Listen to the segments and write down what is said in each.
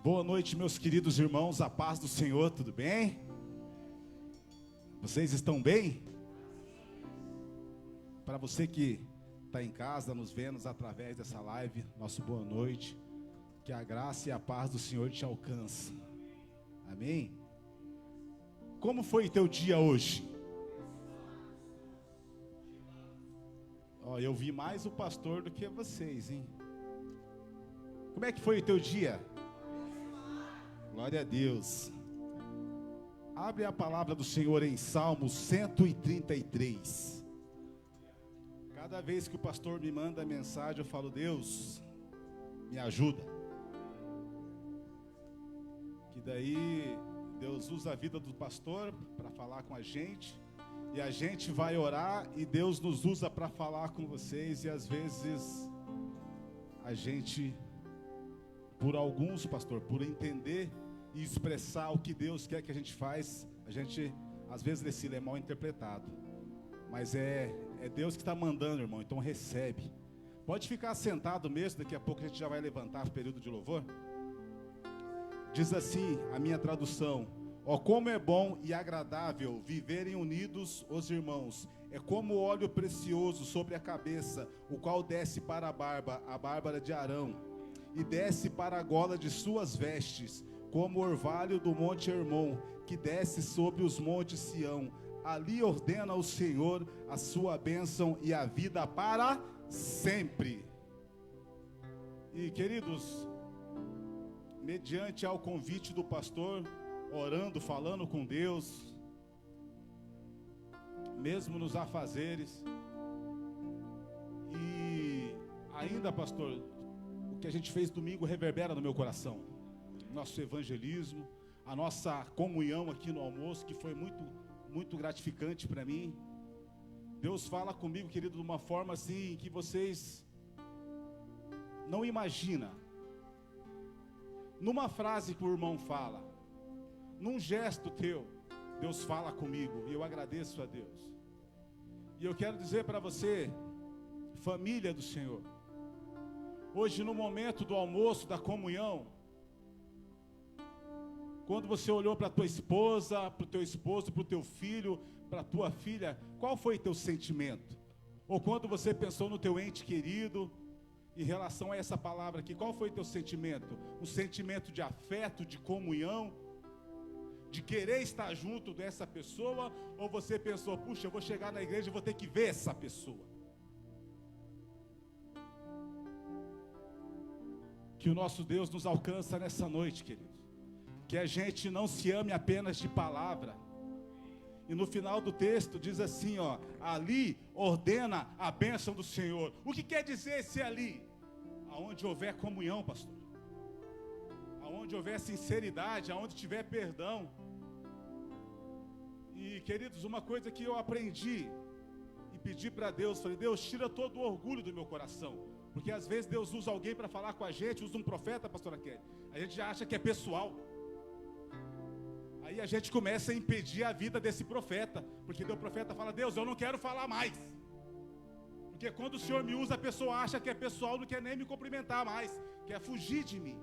Boa noite, meus queridos irmãos, a paz do Senhor, tudo bem? Vocês estão bem? Para você que está em casa, nos vendo através dessa live, nosso boa noite, que a graça e a paz do Senhor te alcançem, amém? Como foi teu dia hoje? Eu vi mais o pastor do que vocês, hein? Como é que foi o teu dia? Glória a Deus. Abre a palavra do Senhor em Salmo 133. Cada vez que o pastor me manda a mensagem, eu falo: Deus, me ajuda. Que daí Deus usa a vida do pastor para falar com a gente, e a gente vai orar e Deus nos usa para falar com vocês. E às vezes a gente, por alguns, pastor, por entender e expressar o que Deus quer que a gente faz, a gente às vezes esse é mal interpretado, mas é Deus que está mandando, irmão. Então recebe, pode ficar sentado mesmo, daqui a pouco a gente já vai levantar o período de louvor. Diz assim a minha tradução: ó, como é bom e agradável viverem unidos os irmãos, é como óleo precioso sobre a cabeça, o qual desce para a barba de Arão, e desce para a gola de suas vestes, como o orvalho do monte Hermon, que desce sobre os montes Sião. Ali ordena o Senhor a sua bênção e a vida para sempre. E queridos, mediante ao convite do pastor, orando, falando com Deus, mesmo nos afazeres, e ainda, pastor, o que a gente fez domingo reverbera no meu coração. Nosso evangelismo, a nossa comunhão aqui no almoço, que foi muito gratificante para mim. Deus fala comigo, querido, de uma forma assim que vocês não imaginam. Numa frase que o irmão fala, num gesto teu, Deus fala comigo, e eu agradeço a Deus. E eu quero dizer para você, família do Senhor, hoje no momento do almoço, da comunhão, quando você olhou para a tua esposa, para o teu esposo, para o teu filho, para a tua filha, qual foi teu sentimento? Ou quando você pensou no teu ente querido, em relação a essa palavra aqui, qual foi teu sentimento? Um sentimento de afeto, de comunhão, de querer estar junto dessa pessoa? Ou você pensou: puxa, eu vou chegar na igreja e vou ter que ver essa pessoa? Que o nosso Deus nos alcança nessa noite, querido. Que a gente não se ame apenas de palavra. E no final do texto diz assim, ó: ali ordena a bênção do Senhor. O que quer dizer esse ali? Aonde houver comunhão, pastor, aonde houver sinceridade, aonde tiver perdão. E queridos, uma coisa que eu aprendi e pedi para Deus, falei: Deus, tira todo o orgulho do meu coração. Porque às vezes Deus usa alguém para falar com a gente, usa um profeta, pastora Kelly, a gente já acha que é pessoal. Aí a gente começa a impedir a vida desse profeta, porque o profeta fala: Deus, eu não quero falar mais. Porque quando o Senhor me usa, a pessoa acha que é pessoal, não quer nem me cumprimentar mais, quer fugir de mim.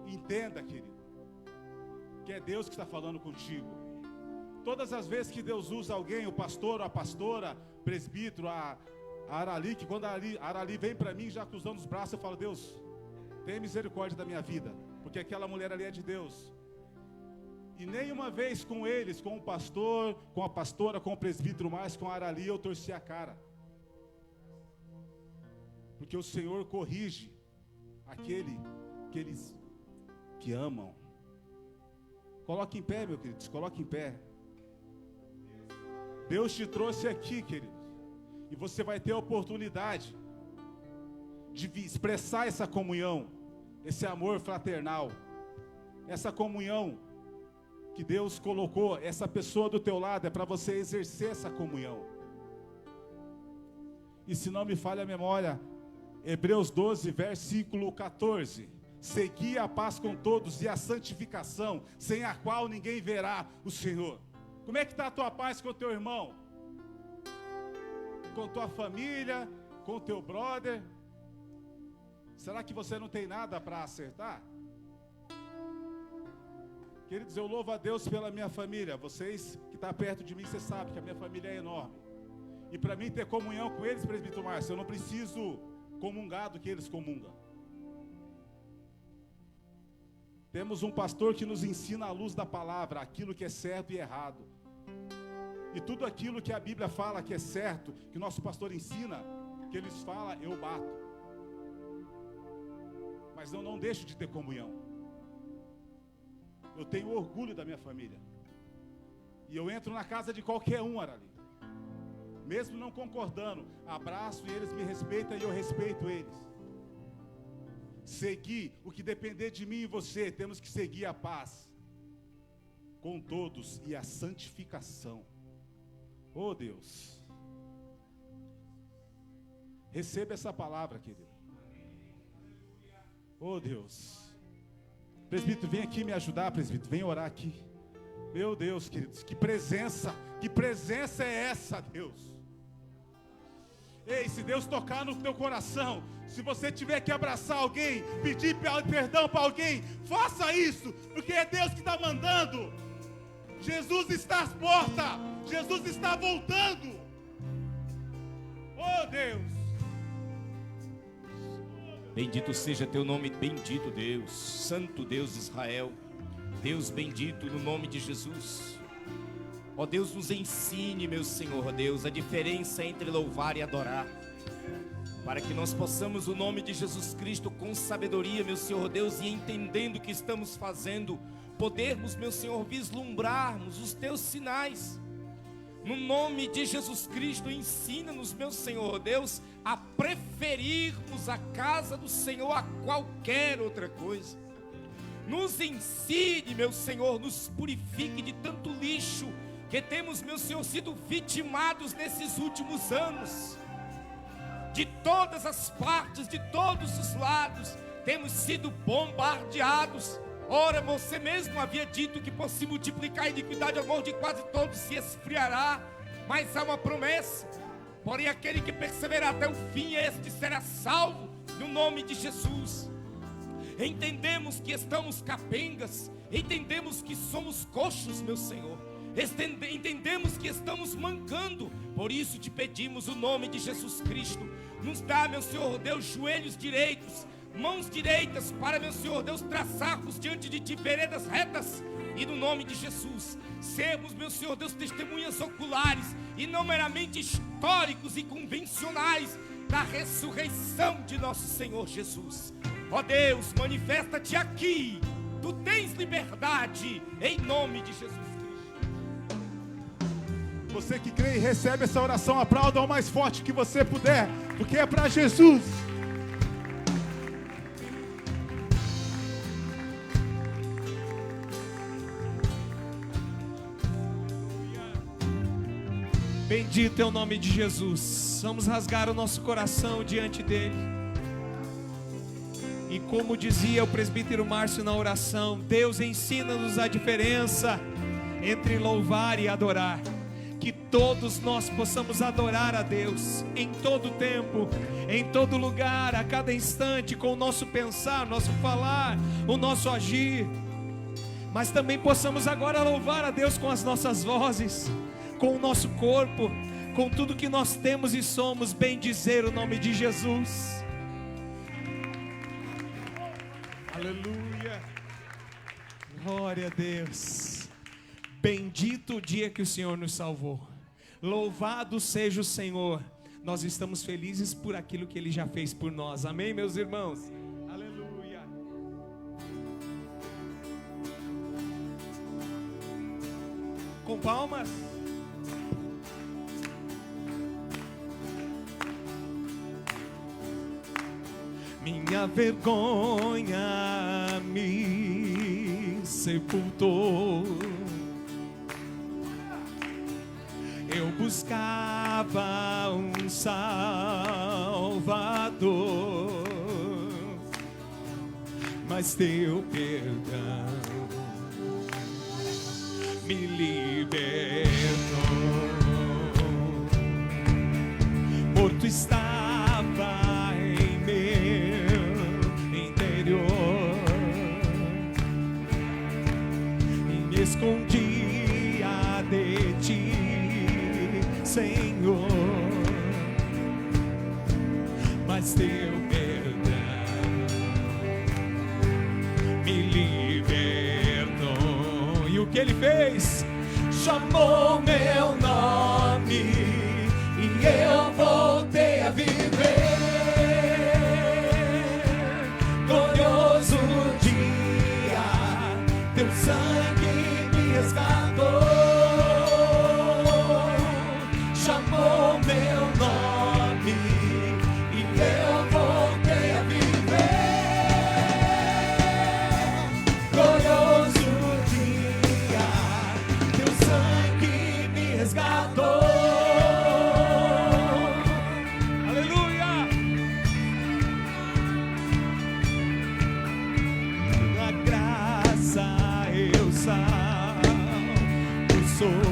Entenda, querido, que é Deus que está falando contigo. Todas as vezes que Deus usa alguém, o pastor, a pastora, presbítero, a Arali, que quando a Arali vem para mim já cruzando os braços, eu falo: Deus, tenha misericórdia da minha vida, porque aquela mulher ali é de Deus. E nenhuma vez com eles, com o pastor, com a pastora, com o presbítero, mais com a Arali, eu torci a cara. Porque o Senhor corrige aqueles que amam. Coloque em pé, meu querido, coloque em pé. Deus te trouxe aqui, querido, e você vai ter a oportunidade de expressar essa comunhão, esse amor fraternal, essa comunhão que Deus colocou, essa pessoa do teu lado, é para você exercer essa comunhão. E se não me falha a memória, Hebreus 12, versículo 14: segui a paz com todos e a santificação, sem a qual ninguém verá o Senhor. Como é que está a tua paz com o teu irmão? Com tua família, com o teu brother? Será que você não tem nada para acertar? Queridos, eu louvo a Deus pela minha família. Vocês que estão perto de mim, vocês sabem que a minha família é enorme. E para mim ter comunhão com eles, presbítero Márcio, eu não preciso comungar do que eles comungam. Temos um pastor que nos ensina à luz da palavra aquilo que é certo e errado. E tudo aquilo que a Bíblia fala que é certo, que o nosso pastor ensina, que eles falam, eu bato. Mas eu não deixo de ter comunhão. Eu tenho orgulho da minha família. E eu entro na casa de qualquer um, Arali. Mesmo não concordando, abraço e eles me respeitam e eu respeito eles. Seguir o que depender de mim e você, temos que seguir a paz com todos e a santificação. Oh Deus, receba essa palavra, querido. Oh Deus, presbítero, vem aqui me ajudar, presbítero, vem orar aqui. Meu Deus, queridos, que presença é essa, Deus? Ei, se Deus tocar no teu coração, se você tiver que abraçar alguém, pedir perdão para alguém, faça isso, porque é Deus que está mandando. Jesus está às portas, Jesus está voltando. Oh Deus, bendito seja teu nome, bendito Deus, Santo Deus de Israel, Deus bendito no nome de Jesus. Ó Deus, nos ensine, meu Senhor, ó Deus, a diferença entre louvar e adorar, para que nós possamos o nome de Jesus Cristo com sabedoria, meu Senhor, ó Deus, e entendendo o que estamos fazendo, podermos, meu Senhor, vislumbrarmos os teus sinais. No nome de Jesus Cristo, ensina-nos, meu Senhor, ó Deus, a preferirmos a casa do Senhor a qualquer outra coisa. Nos ensine, meu Senhor, nos purifique de tanto lixo que temos, meu Senhor, sido vitimados nesses últimos anos. De todas as partes, de todos os lados, temos sido bombardeados. Ora, você mesmo havia dito que por se multiplicar a iniquidade, o amor de quase todos se esfriará. Mas há uma promessa, porém aquele que perseverar até o fim, este será salvo, no nome de Jesus. Entendemos que estamos capengas, entendemos que somos coxos, meu Senhor, entendemos que estamos mancando. Por isso te pedimos o nome de Jesus Cristo, nos dá, meu Senhor Deus, joelhos direitos, mãos direitas, para, meu Senhor Deus, traçarmos diante de ti veredas retas, e no nome de Jesus, sermos, meu Senhor Deus, testemunhas oculares, e não meramente históricos e convencionais, da ressurreição de nosso Senhor Jesus. Ó Deus, manifesta-te aqui, tu tens liberdade, em nome de Jesus Cristo. Você que crê e recebe essa oração, aplauda o mais forte que você puder, porque é para Jesus. Bendito é o nome de Jesus. Vamos rasgar o nosso coração diante dele. E como dizia o presbítero Márcio na oração, Deus ensina-nos a diferença entre louvar e adorar. Que todos nós possamos adorar a Deus em todo tempo, em todo lugar, a cada instante, com o nosso pensar, nosso falar, o nosso agir. Mas também possamos agora louvar a Deus com as nossas vozes, com o nosso corpo, com tudo que nós temos e somos, bendizer o nome de Jesus. Aleluia, glória a Deus. Bendito o dia que o Senhor nos salvou. Louvado seja o Senhor. Nós estamos felizes por aquilo que Ele já fez por nós. Amém, meus irmãos? Aleluia. Com palmas. Minha vergonha me sepultou. Eu buscava um Salvador, mas teu perdão me libertou. Morto estava em meu escondia de ti, Senhor, mas teu perdão me libertou. E o que ele fez? Chamou meu nome e eu voltei a viver. Glorioso dia, teu sangue me resgatou. Chamou meu nome e eu voltei a viver. Glorioso dia, teu sangue me resgatou. Aleluia! Na graça eu salvo sou.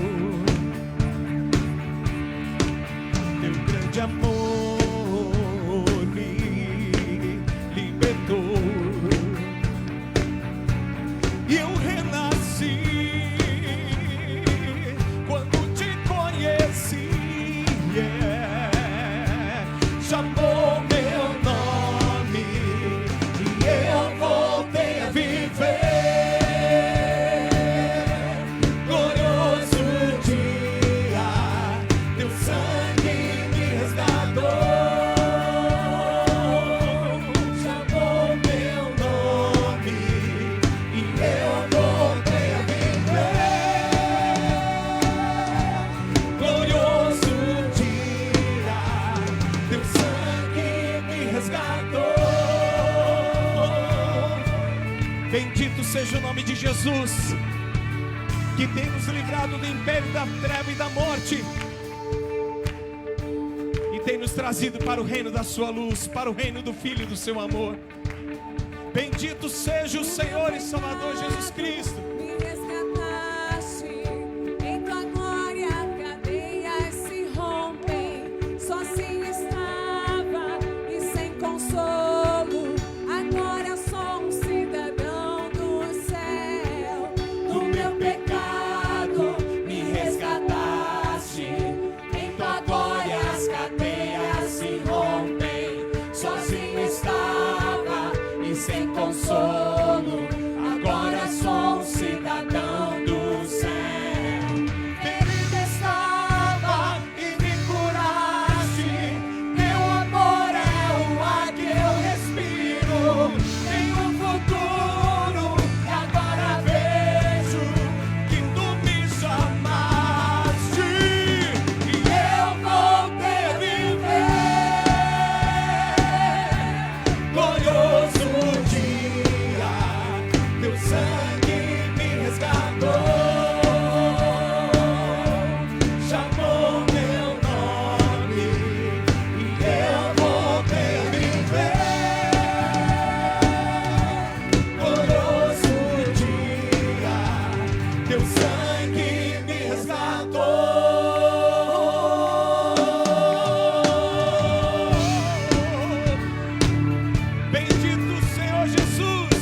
Teu grande amor me libertou e eu renasci quando te conheci. Chamou meu nome e eu voltei a viver. Glorioso dia, teu sangue me resgatou. Chamou meu nome e eu voltei a viver. Glorioso dia, teu sangue me resgatou. Bendito seja o nome de Jesus, que tem nos livrado do império da treva e da morte, e tem nos trazido para o reino da sua luz, para o reino do Filho e do seu amor. Bendito seja o Senhor e Salvador Jesus Cristo. Me resgataste, em tua glória cadeias se rompem. Sozinho estava e sem consolo. Agora sou um cidadão do céu. Do meu pecado me resgataste. Em tua glória as cadeias se rompem. Sozinho estava e sem consolo. Agora sou um cidadão do céu. Ferido estava e me curaste. Teu amor é o ar que eu respiro. Tenho um futuro e agora vejo que tu me chamaste. E eu voltei a viver. Glorioso dia, teu sangue me resgatou. Chamou meu nome e eu voltei a viver. Glorioso dia, teu sangue me resgatou. Bendito Senhor Jesus.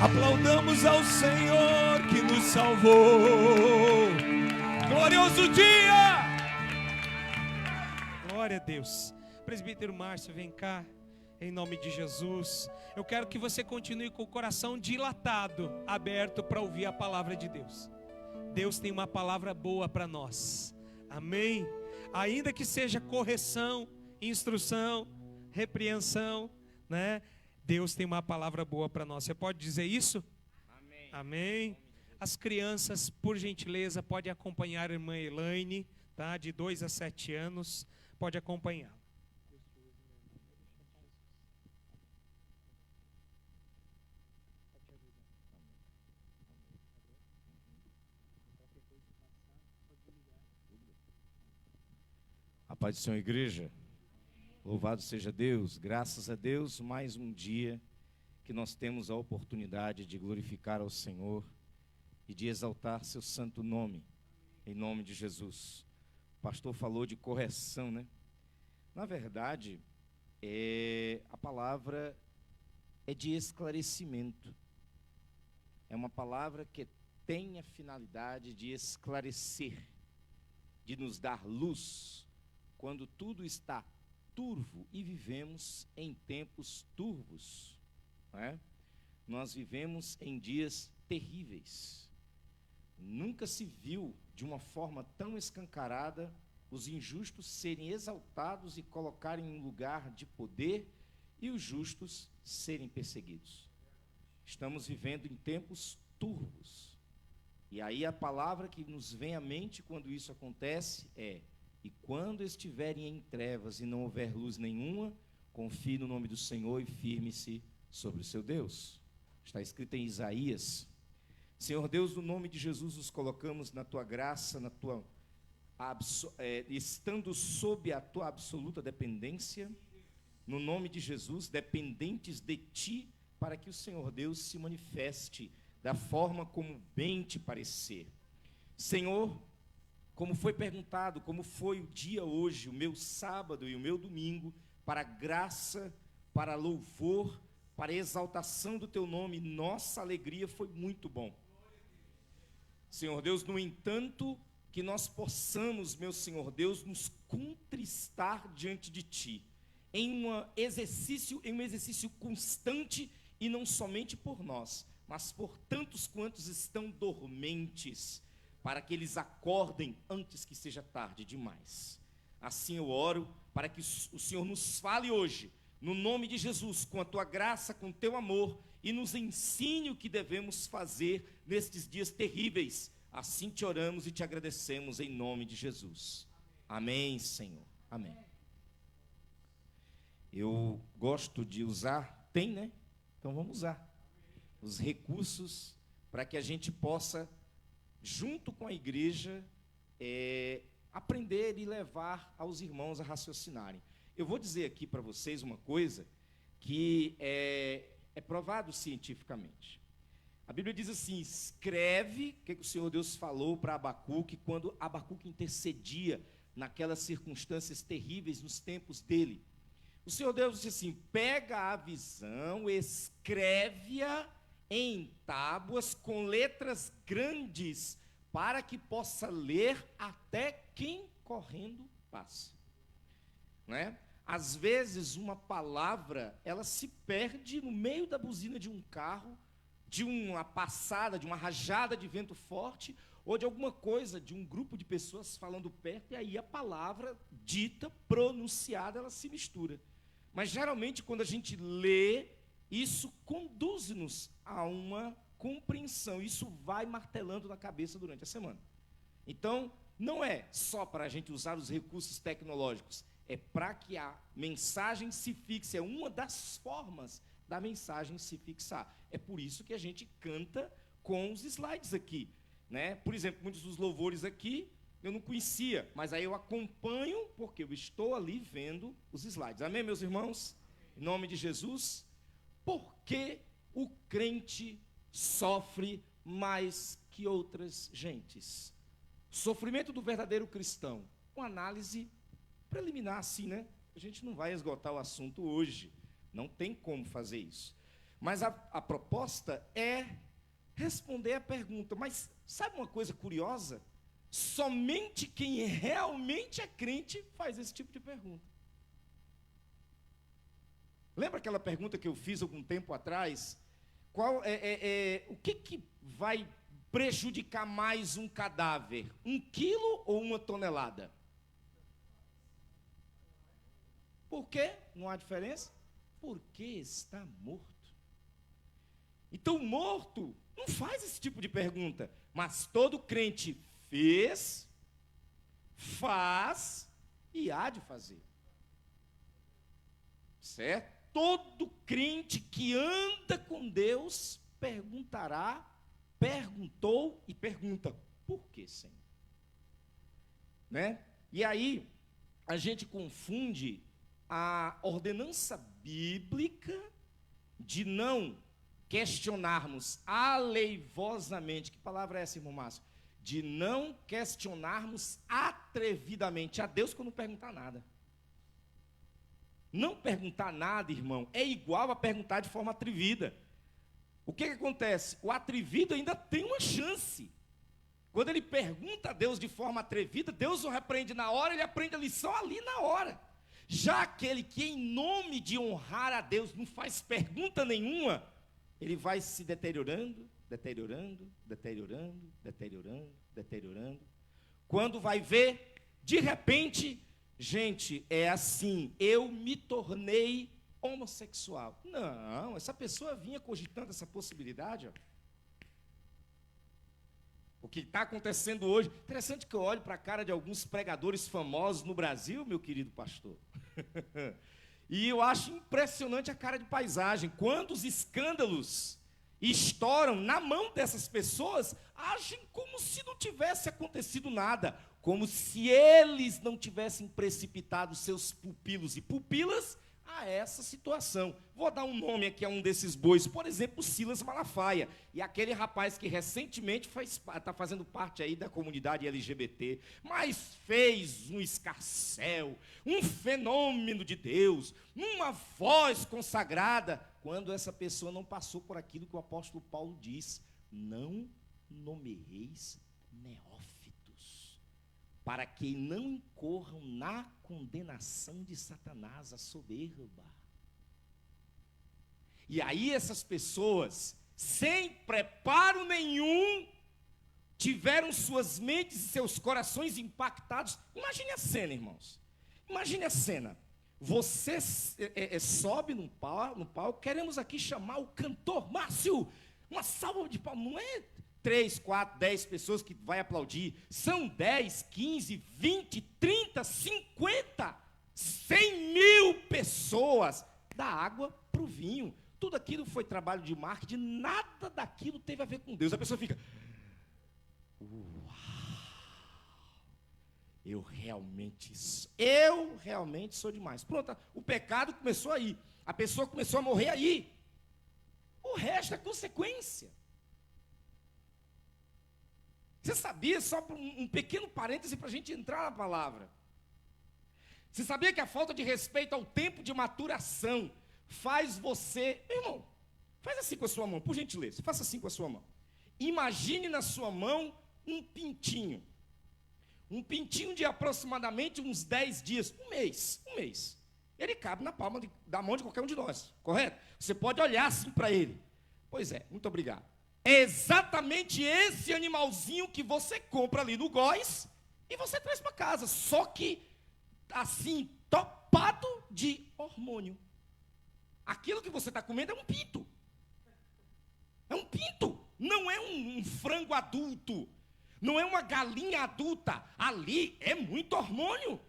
Aplaudamos ao Senhor que nos salvou. Glorioso dia. Glória a Deus. Presbítero Márcio, vem cá. Em nome de Jesus. Eu quero que você continue com o coração dilatado, aberto para ouvir a palavra de Deus. Deus tem uma palavra boa para nós. Amém? Ainda que seja correção, instrução, repreensão, né? Deus tem uma palavra boa para nós. Você pode dizer isso? Amém. Amém. As crianças, por gentileza, podem acompanhar a irmã Elaine, tá? De 2 a 7 anos. Pode acompanhar. A paz do Senhor, igreja. Louvado seja Deus, graças a Deus, mais um dia que nós temos a oportunidade de glorificar ao Senhor e de exaltar seu santo nome, em nome de Jesus. O pastor falou de correção, né? Na verdade, a palavra é de esclarecimento. É uma palavra que tem a finalidade de esclarecer, de nos dar luz, quando tudo está turvo e vivemos em tempos turvos, não é? Nós vivemos em dias terríveis. Nunca se viu de uma forma tão escancarada os injustos serem exaltados e colocarem em um lugar de poder e os justos serem perseguidos. Estamos vivendo em tempos turvos. E aí a palavra que nos vem à mente quando isso acontece é: e quando estiverem em trevas e não houver luz nenhuma, confie no nome do Senhor e firme-se sobre o seu Deus. Está escrito em Isaías. Senhor Deus, no nome de Jesus nos colocamos na tua graça, estando sob a tua absoluta dependência, no nome de Jesus, dependentes de ti, para que o Senhor Deus se manifeste da forma como bem te parecer. Senhor, como foi perguntado, como foi o dia hoje, o meu sábado e o meu domingo, para graça, para louvor, para exaltação do teu nome, nossa alegria foi muito bom. Senhor Deus, no entanto, que nós possamos, meu Senhor Deus, nos contristar diante de ti, em um exercício constante, e não somente por nós, mas por tantos quantos estão dormentes, para que eles acordem antes que seja tarde demais. Assim eu oro para que o Senhor nos fale hoje, no nome de Jesus, com a tua graça, com o teu amor, e nos ensine o que devemos fazer nestes dias terríveis. Assim te oramos e te agradecemos em nome de Jesus. Amém, Senhor. Amém. Eu gosto de usar, tem, né? Então vamos usar os recursos para que a gente possa, junto com a igreja, aprender e levar aos irmãos a raciocinarem. Eu vou dizer aqui para vocês uma coisa que é provado cientificamente. A Bíblia diz assim: escreve o que o Senhor Deus falou para Abacuque, quando Abacuque intercedia naquelas circunstâncias terríveis nos tempos dele. O Senhor Deus disse assim: pega a visão, escreve-a em tábuas com letras grandes, para que possa ler até quem correndo passa. Não é? Às vezes uma palavra, ela se perde no meio da buzina de um carro, de uma passada, de uma rajada de vento forte, ou de alguma coisa, de um grupo de pessoas falando perto, e aí a palavra dita, pronunciada, ela se mistura. Mas geralmente quando a gente lê, isso conduz-nos a uma compreensão, isso vai martelando na cabeça durante a semana. Então, não é só para a gente usar os recursos tecnológicos, é para que a mensagem se fixe, é uma das formas da mensagem se fixar. É por isso que a gente canta com os slides aqui, né? Por exemplo, muitos dos louvores aqui eu não conhecia, mas aí eu acompanho porque eu estou ali vendo os slides. Amém, meus irmãos? Em nome de Jesus. Por que o crente sofre mais que outras gentes? Sofrimento do verdadeiro cristão. Uma análise preliminar assim, né? A gente não vai esgotar o assunto hoje. Não tem como fazer isso. Mas a proposta é responder a pergunta. Mas sabe uma coisa curiosa? Somente quem realmente é crente faz esse tipo de pergunta. Lembra aquela pergunta que eu fiz algum tempo atrás? O que vai prejudicar mais um cadáver? 1 quilo ou 1 tonelada? Por quê? Não há diferença? Porque está morto. Então, morto não faz esse tipo de pergunta. Mas todo crente fez, faz e há de fazer. Certo? Todo crente que anda com Deus perguntará, perguntou e pergunta: por que, Senhor? Né? E aí, a gente confunde a ordenança bíblica de não questionarmos aleivosamente. Que palavra é essa, irmão Márcio? De não questionarmos atrevidamente a Deus quando não perguntar nada. Não perguntar nada, irmão, é igual a perguntar de forma atrevida. O que acontece? O atrevido ainda tem uma chance. Quando ele pergunta a Deus de forma atrevida, Deus o repreende na hora, ele aprende a lição ali na hora. Já aquele que em nome de honrar a Deus não faz pergunta nenhuma, ele vai se deteriorando, deteriorando, deteriorando, deteriorando, deteriorando. Quando vai ver, de repente, gente, é assim, eu me tornei homossexual. Não, essa pessoa vinha cogitando essa possibilidade, ó. O que está acontecendo hoje, interessante que eu olho para a cara de alguns pregadores famosos no Brasil, meu querido pastor, e eu acho impressionante a cara de paisagem, quando os escândalos estouram na mão dessas pessoas, agem como se não tivesse acontecido nada, como se eles não tivessem precipitado seus pupilos e pupilas a essa situação. Vou dar um nome aqui a um desses bois, por exemplo, Silas Malafaia, e aquele rapaz que recentemente está fazendo parte aí da comunidade LGBT, mas fez um escarcéu, um fenômeno de Deus, uma voz consagrada, quando essa pessoa não passou por aquilo que o apóstolo Paulo diz: não nomeeis neófitos, para que não incorram na condenação de Satanás, a soberba. E aí essas pessoas, sem preparo nenhum, tiveram suas mentes e seus corações impactados. Imagine a cena, irmãos. Imagine a cena. Você sobe no palco, queremos aqui chamar o cantor Márcio. Uma salva de palmas, não é 3, 4, 10 pessoas que vai aplaudir. São 10, 15, 20, 30, 50, 100 mil pessoas. Da água para o vinho. Tudo aquilo foi trabalho de marketing, nada daquilo teve a ver com Deus. A pessoa fica: uau, eu realmente sou demais. Pronto, o pecado começou aí. A pessoa começou a morrer aí. O resto é consequência. Você sabia, só um pequeno parêntese para a gente entrar na palavra. Você sabia que a falta de respeito ao tempo de maturação faz você... Meu irmão, faz assim com a sua mão, por gentileza. Faça assim com a sua mão. Imagine na sua mão um pintinho. Um pintinho de aproximadamente uns 10 dias, um mês. Ele cabe na palma da mão de qualquer um de nós, correto? Você pode olhar assim para ele. Pois é, muito obrigado. É exatamente esse animalzinho que você compra ali no Góis e você traz para casa, só que assim, topado de hormônio. Aquilo que você está comendo é um pinto. É um pinto, não é um frango adulto, não é uma galinha adulta. Ali é muito hormônio.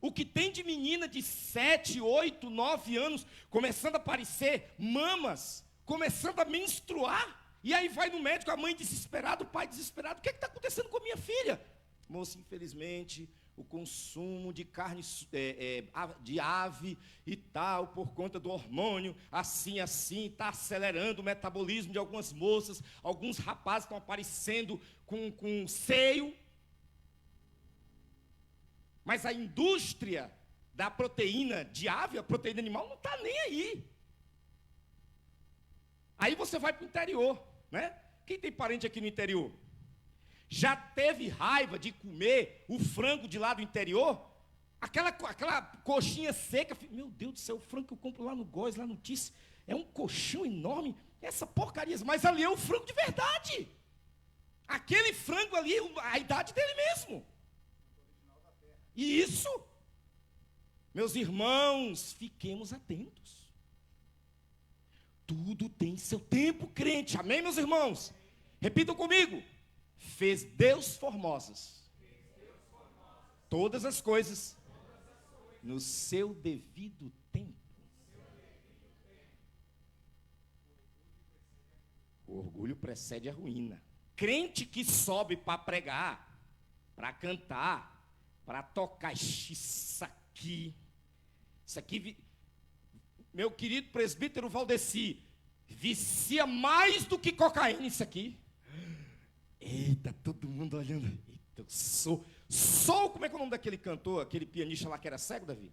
O que tem de menina de 7, 8, 9 anos, começando a aparecer mamas, começando a menstruar, e aí vai no médico, a mãe desesperada, o pai desesperado: o que está acontecendo com a minha filha? Moça, infelizmente, o consumo de carne de ave e tal, por conta do hormônio, assim, está acelerando o metabolismo de algumas moças, alguns rapazes estão aparecendo com seio. Mas a indústria da proteína de ave, a proteína animal, não está nem aí. Aí você vai para o interior, né? Quem tem parente aqui no interior? Já teve raiva de comer o frango de lá do interior? Aquela coxinha seca. Meu Deus do céu, o frango que eu compro lá no Góis, lá no Tice, é um colchão enorme. Essa porcaria, mas ali é o frango de verdade. Aquele frango ali, a idade dele mesmo. E isso, meus irmãos, fiquemos atentos. Tudo tem seu tempo, crente. Amém, meus irmãos? Repitam comigo. Fez Deus formosas todas as coisas no seu devido tempo. O orgulho precede a ruína. Crente que sobe para pregar, para cantar, para tocar, isso aqui, meu querido presbítero Valdeci, vicia mais do que cocaína isso aqui. Eita, todo mundo olhando. Eita, eu sou, como é que é o nome daquele cantor, aquele pianista lá que era cego, Davi?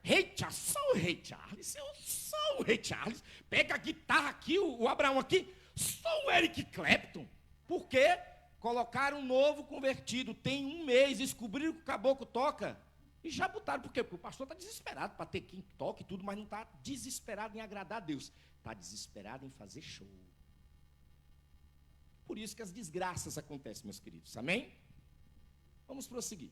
Rei Charles, sou o Rei Charles, eu sou o Rei Charles. Pega a guitarra aqui, o Abraão aqui, sou o Eric Clapton. Por quê? Colocaram um novo convertido, tem um mês, descobriram que o caboclo toca e já botaram. Por quê? Porque o pastor está desesperado para ter quem toque e tudo, mas não está desesperado em agradar a Deus, está desesperado em fazer show. Por isso que as desgraças acontecem, meus queridos, amém? Vamos prosseguir.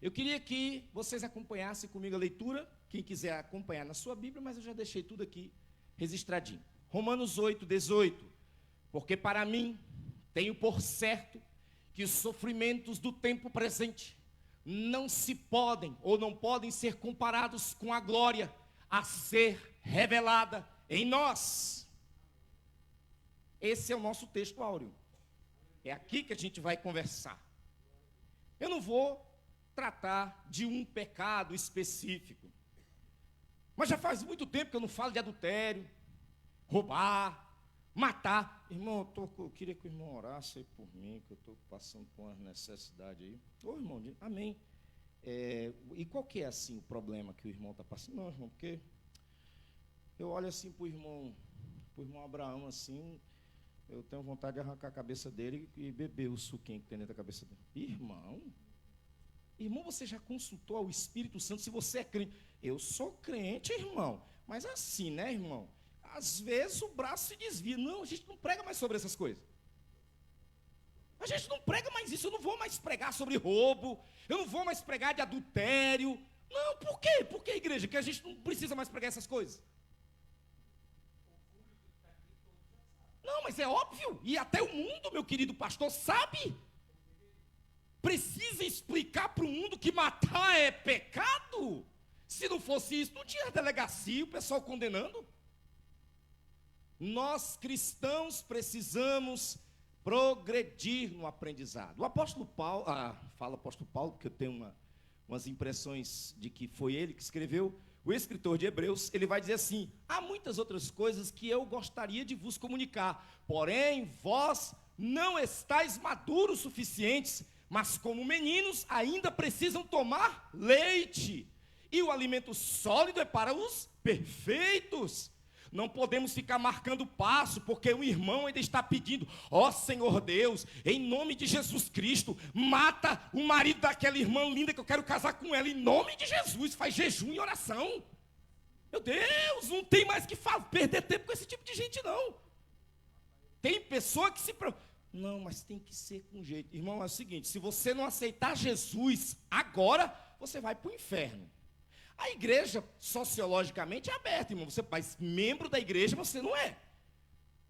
Eu queria que vocês acompanhassem comigo a leitura, quem quiser acompanhar na sua Bíblia, mas eu já deixei tudo aqui registradinho. Romanos 8, 18. Porque para mim, tenho por certo que os sofrimentos do tempo presente não se podem ou não podem ser comparados com a glória a ser revelada em nós. Esse é o nosso texto áureo. É aqui que a gente vai conversar. Eu não vou tratar de um pecado específico. Mas já faz muito tempo que eu não falo de adultério, roubar, matar. Irmão, eu queria que o irmão orasse aí por mim, que eu estou passando por uma necessidade aí. Ô irmão, amém. E qual que é assim o problema que o irmão está passando? Não, irmão, porque eu olho assim para o irmão Abraão assim, eu tenho vontade de arrancar a cabeça dele e beber o suquinho que tem dentro da cabeça dele. Irmão, você já consultou ao Espírito Santo se você é crente? Eu sou crente, irmão, mas assim, né, irmão? Às vezes o braço se desvia. Não, a gente não prega mais sobre essas coisas. A gente não prega mais isso. Eu não vou mais pregar sobre roubo. Eu não vou mais pregar de adultério. Não, por quê? Por que, igreja? Que a gente não precisa mais pregar essas coisas. Não, mas é óbvio. E até o mundo, meu querido pastor, sabe. Precisa explicar para o mundo que matar é pecado? Se não fosse isso, não tinha delegacia, o pessoal condenando. Nós cristãos precisamos progredir no aprendizado. O apóstolo Paulo, fala apóstolo Paulo, porque eu tenho umas impressões de que foi ele que escreveu. O escritor de Hebreus, ele vai dizer assim: há muitas outras coisas que eu gostaria de vos comunicar, porém vós não estáis maduros suficientes, mas como meninos ainda precisam tomar leite, e o alimento sólido é para os perfeitos. Não podemos ficar marcando passo, porque o irmão ainda está pedindo: ó Senhor Deus, em nome de Jesus Cristo, mata o marido daquela irmã linda que eu quero casar com ela, em nome de Jesus. Faz jejum e oração. Meu Deus, não tem mais que perder tempo com esse tipo de gente, não. Tem pessoa que se preocupa. Não, mas tem que ser com jeito. Irmão, é o seguinte: se você não aceitar Jesus agora, você vai para o inferno. A igreja, sociologicamente, é aberta, irmão. Mas membro da igreja você não é.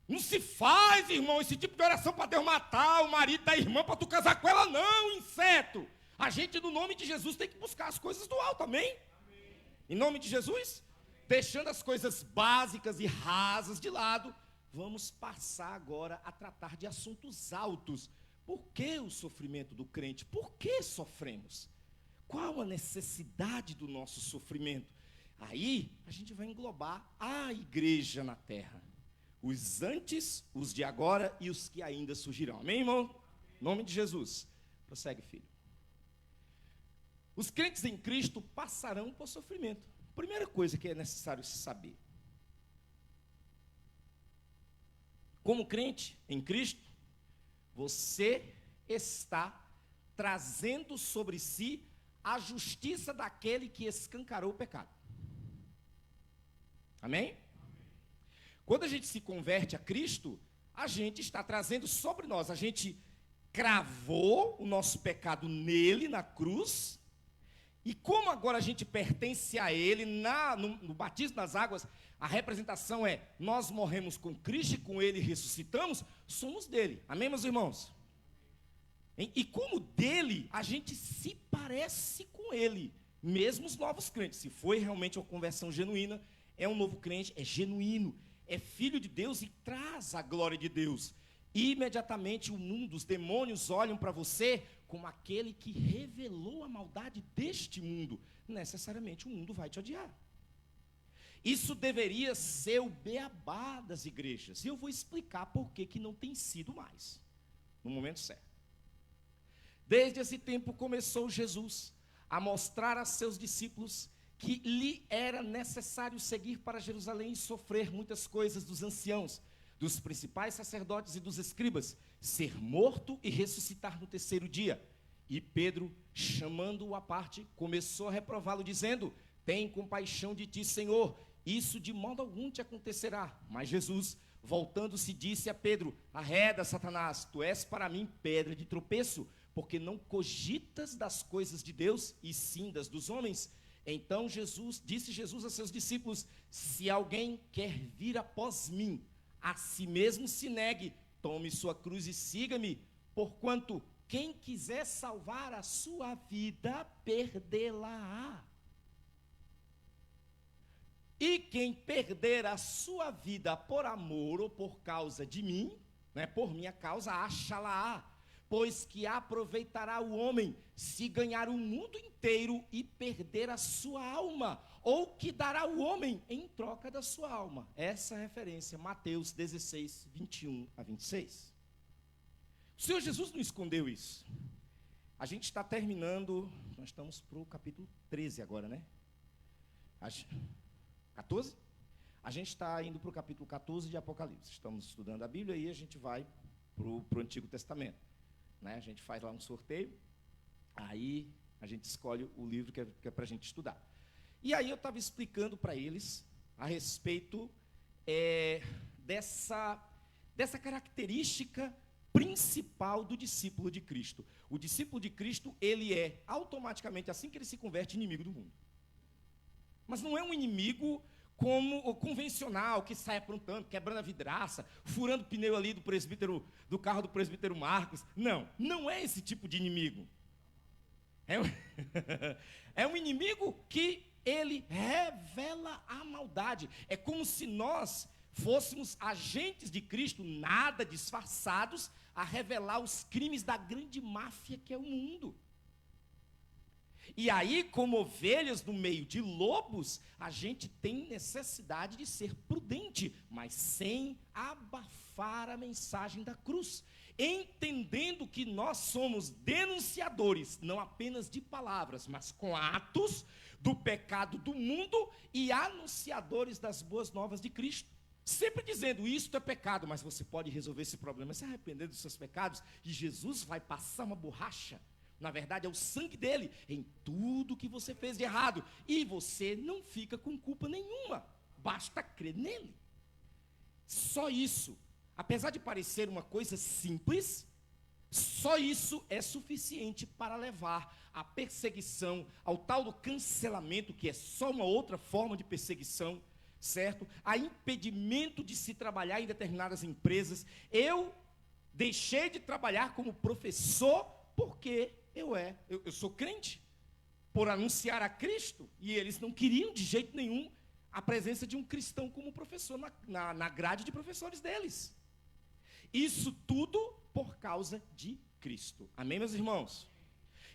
Não se faz, irmão, esse tipo de oração para Deus matar o marido da irmã para tu casar com ela, não, inseto. A gente, no nome de Jesus, tem que buscar as coisas do alto, amém? Em nome de Jesus, deixando as coisas básicas e rasas de lado, vamos passar agora a tratar de assuntos altos. Por que o sofrimento do crente? Por que sofremos? Qual a necessidade do nosso sofrimento? Aí a gente vai englobar a igreja na terra. Os antes, os de agora e os que ainda surgirão. Amém, irmão? Em nome de Jesus. Prossegue, filho. Os crentes em Cristo passarão por sofrimento. Primeira coisa que é necessário saber. Como crente em Cristo, você está trazendo sobre si a justiça daquele que escancarou o pecado. Amém? Quando a gente se converte a Cristo, a gente está trazendo sobre nós, a gente cravou o nosso pecado nele, na cruz, e como agora a gente pertence a ele, no batismo nas águas, a representação é: nós morremos com Cristo e com ele ressuscitamos, somos dele. Amém, meus irmãos? E como dele, a gente se parece com ele, mesmo os novos crentes. Se foi realmente uma conversão genuína, é um novo crente, é genuíno, é filho de Deus e traz a glória de Deus. E imediatamente o mundo, os demônios olham para você como aquele que revelou a maldade deste mundo. Necessariamente o mundo vai te odiar. Isso deveria ser o beabá das igrejas. E eu vou explicar por que não tem sido mais, no momento certo. Desde esse tempo começou Jesus a mostrar a seus discípulos que lhe era necessário seguir para Jerusalém e sofrer muitas coisas dos anciãos, dos principais sacerdotes e dos escribas, ser morto e ressuscitar no terceiro dia. E Pedro, chamando-o à parte, começou a reprová-lo, dizendo: tem compaixão de ti, Senhor, isso de modo algum te acontecerá. Mas Jesus, voltando-se, disse a Pedro: arreda, Satanás, tu és para mim pedra de tropeço, porque não cogitas das coisas de Deus, e sim das dos homens. Então disse Jesus a seus discípulos: se alguém quer vir após mim, a si mesmo se negue, tome sua cruz e siga-me, porquanto quem quiser salvar a sua vida, perdê-la-á. E quem perder a sua vida por amor ou por causa de mim, por minha causa, achá-la-á. Pois que aproveitará o homem se ganhar o mundo inteiro e perder a sua alma? Ou que dará o homem em troca da sua alma? Essa é a referência, Mateus 16, 21 a 26. O Senhor Jesus não escondeu isso. A gente está terminando, nós estamos para o capítulo 13 agora, né? 14? A gente está indo para o capítulo 14 de Apocalipse. Estamos estudando a Bíblia e a gente vai para o Antigo Testamento. A gente faz lá um sorteio, aí a gente escolhe o livro que é para a gente estudar. E aí eu estava explicando para eles a respeito dessa característica principal do discípulo de Cristo. O discípulo de Cristo, ele é automaticamente, assim que ele se converte, inimigo do mundo. Mas não é um inimigo como o convencional, que sai aprontando, quebrando a vidraça, furando o pneu ali do carro do presbítero Marcos. Não é esse tipo de inimigo. É um inimigo que ele revela a maldade. É como se nós fôssemos agentes de Cristo, nada disfarçados, a revelar os crimes da grande máfia que é o mundo. E aí, como ovelhas no meio de lobos, a gente tem necessidade de ser prudente, mas sem abafar a mensagem da cruz, entendendo que nós somos denunciadores, não apenas de palavras, mas com atos do pecado do mundo e anunciadores das boas novas de Cristo. Sempre dizendo, isto é pecado, mas você pode resolver esse problema se arrepender dos seus pecados, e Jesus vai passar uma borracha. Na verdade, é o sangue dele em tudo que você fez de errado. E você não fica com culpa nenhuma. Basta crer nele. Só isso. Apesar de parecer uma coisa simples, só isso é suficiente para levar à perseguição, ao tal do cancelamento, que é só uma outra forma de perseguição, certo? A impedimento de se trabalhar em determinadas empresas. Eu deixei de trabalhar como professor porque eu sou crente, por anunciar a Cristo, e eles não queriam de jeito nenhum a presença de um cristão como professor na grade de professores deles. Isso tudo por causa de Cristo. Amém, meus irmãos?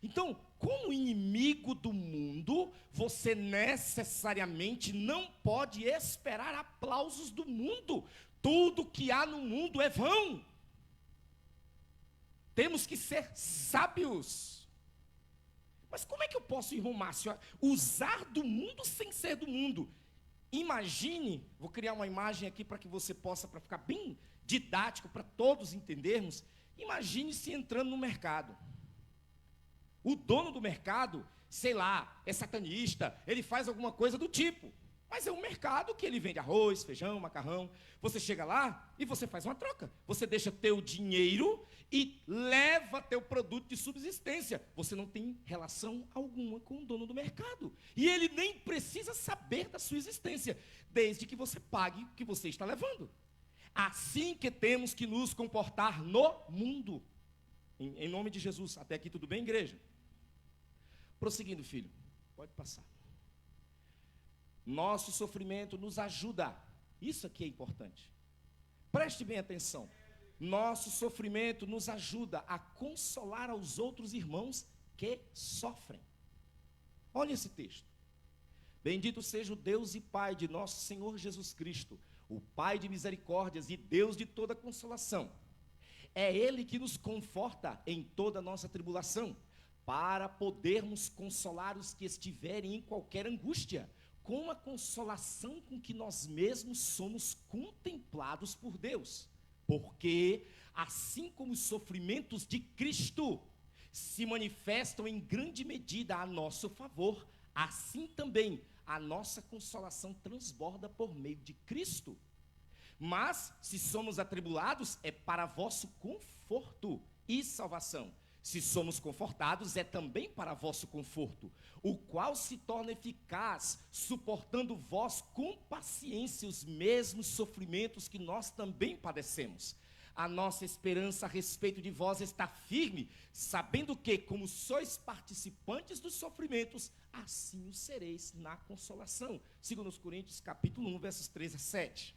Então, como inimigo do mundo, você necessariamente não pode esperar aplausos do mundo. Tudo que há no mundo é vão. Temos que ser sábios. Mas como é que eu posso, irmão Márcio, usar do mundo sem ser do mundo? Imagine, vou criar uma imagem aqui para que você possa, para ficar bem didático, para todos entendermos. Imagine-se entrando no mercado. O dono do mercado, sei lá, é satanista, ele faz alguma coisa do tipo. Mas é um mercado que ele vende arroz, feijão, macarrão. Você chega lá e você faz uma troca. Você deixa teu dinheiro e leva teu produto de subsistência. Você não tem relação alguma com o dono do mercado. E ele nem precisa saber da sua existência, desde que você pague o que você está levando. Assim que temos que nos comportar no mundo. Em nome de Jesus. Até aqui tudo bem, igreja? Prosseguindo, filho. Pode passar. Nosso sofrimento nos ajuda. Isso aqui é importante. Preste bem atenção. Nosso sofrimento nos ajuda a consolar aos outros irmãos que sofrem. Olha esse texto. Bendito seja o Deus e Pai de nosso Senhor Jesus Cristo, o Pai de misericórdias e Deus de toda consolação. É Ele que nos conforta em toda a nossa tribulação, para podermos consolar os que estiverem em qualquer angústia, com a consolação com que nós mesmos somos contemplados por Deus. Porque, assim como os sofrimentos de Cristo se manifestam em grande medida a nosso favor, assim também a nossa consolação transborda por meio de Cristo. Mas, se somos atribulados, é para vosso conforto e salvação. Se somos confortados, é também para vosso conforto, o qual se torna eficaz, suportando vós com paciência os mesmos sofrimentos que nós também padecemos. A nossa esperança a respeito de vós está firme, sabendo que, como sois participantes dos sofrimentos, assim o sereis na consolação. 2 Coríntios capítulo 1, versos 3 a 7.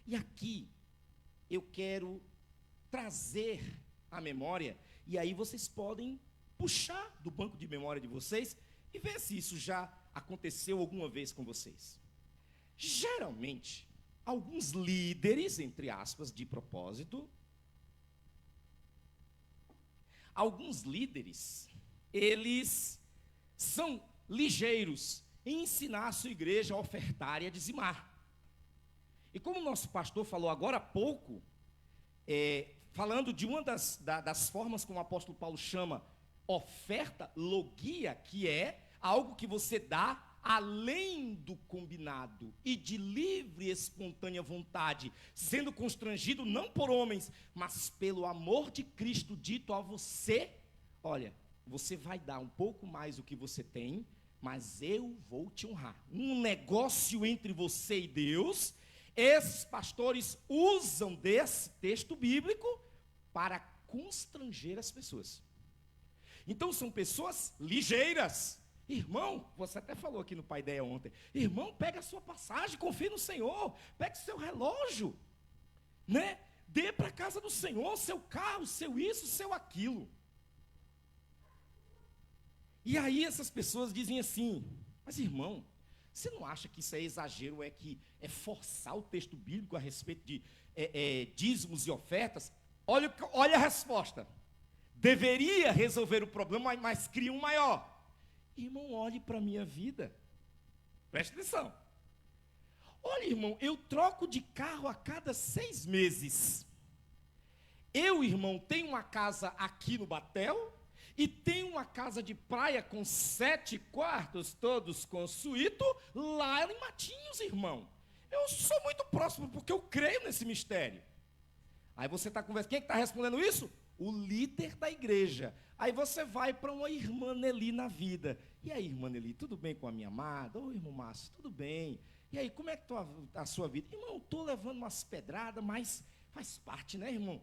E aqui, eu quero trazer à memória, e aí vocês podem puxar do banco de memória de vocês e ver se isso já aconteceu alguma vez com vocês. Geralmente, alguns líderes, entre aspas, de propósito, alguns líderes, eles são ligeiros em ensinar a sua igreja a ofertar e a dizimar. E como o nosso pastor falou agora há pouco, falando de uma das formas como o apóstolo Paulo chama oferta, logia, que é algo que você dá além do combinado e de livre e espontânea vontade, sendo constrangido não por homens, mas pelo amor de Cristo dito a você: olha, você vai dar um pouco mais do que você tem, mas eu vou te honrar. Um negócio entre você e Deus. Esses pastores usam desse texto bíblico para constranger as pessoas. Então são pessoas ligeiras. Irmão, você até falou aqui no Pai Ideia ontem, irmão, pega a sua passagem, confie no Senhor, pega o seu relógio, né? Dê para a casa do Senhor, seu carro, seu isso, seu aquilo. E aí essas pessoas dizem assim: mas irmão, você não acha que isso é exagero, é forçar o texto bíblico a respeito de dízimos e ofertas? Olha a resposta. Deveria resolver o problema, mas cria um maior. Irmão, olhe para a minha vida. Preste atenção. Olha, irmão, eu troco de carro a cada 6 meses. Eu, irmão, tenho uma casa aqui no Batel e tenho uma casa de praia com 7 quartos, todos com suíte, lá em Matinhos, irmão. Eu sou muito próximo porque eu creio nesse mistério. Aí você está conversando. Quem é que está respondendo isso? O líder da igreja. Aí você vai para uma irmã Nelly na vida. E aí, irmã Nelly, tudo bem com a minha amada? Ô, irmão Márcio, tudo bem. E aí, como é que está a sua vida? Irmão, estou levando umas pedradas, mas faz parte, né, irmão?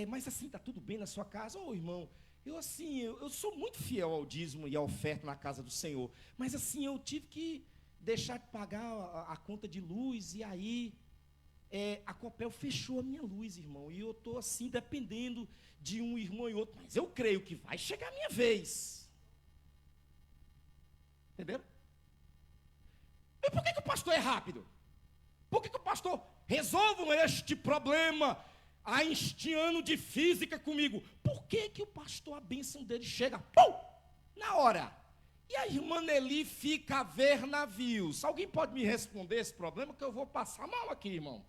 Mas assim, está tudo bem na sua casa? Ô, irmão, eu sou muito fiel ao dízimo e à oferta na casa do Senhor. Mas assim, eu tive que deixar de pagar a conta de luz, e aí a Copel fechou a minha luz, irmão, e eu estou assim, dependendo de um irmão e outro, mas eu creio que vai chegar a minha vez. Entenderam? E por que o pastor é rápido? Por que o pastor resolve este problema einsteiniano de física comigo? Por que o pastor, a bênção dele chega, pum, na hora? E a irmã Nelly fica a ver navios. Alguém pode me responder esse problema, que eu vou passar mal aqui, irmão?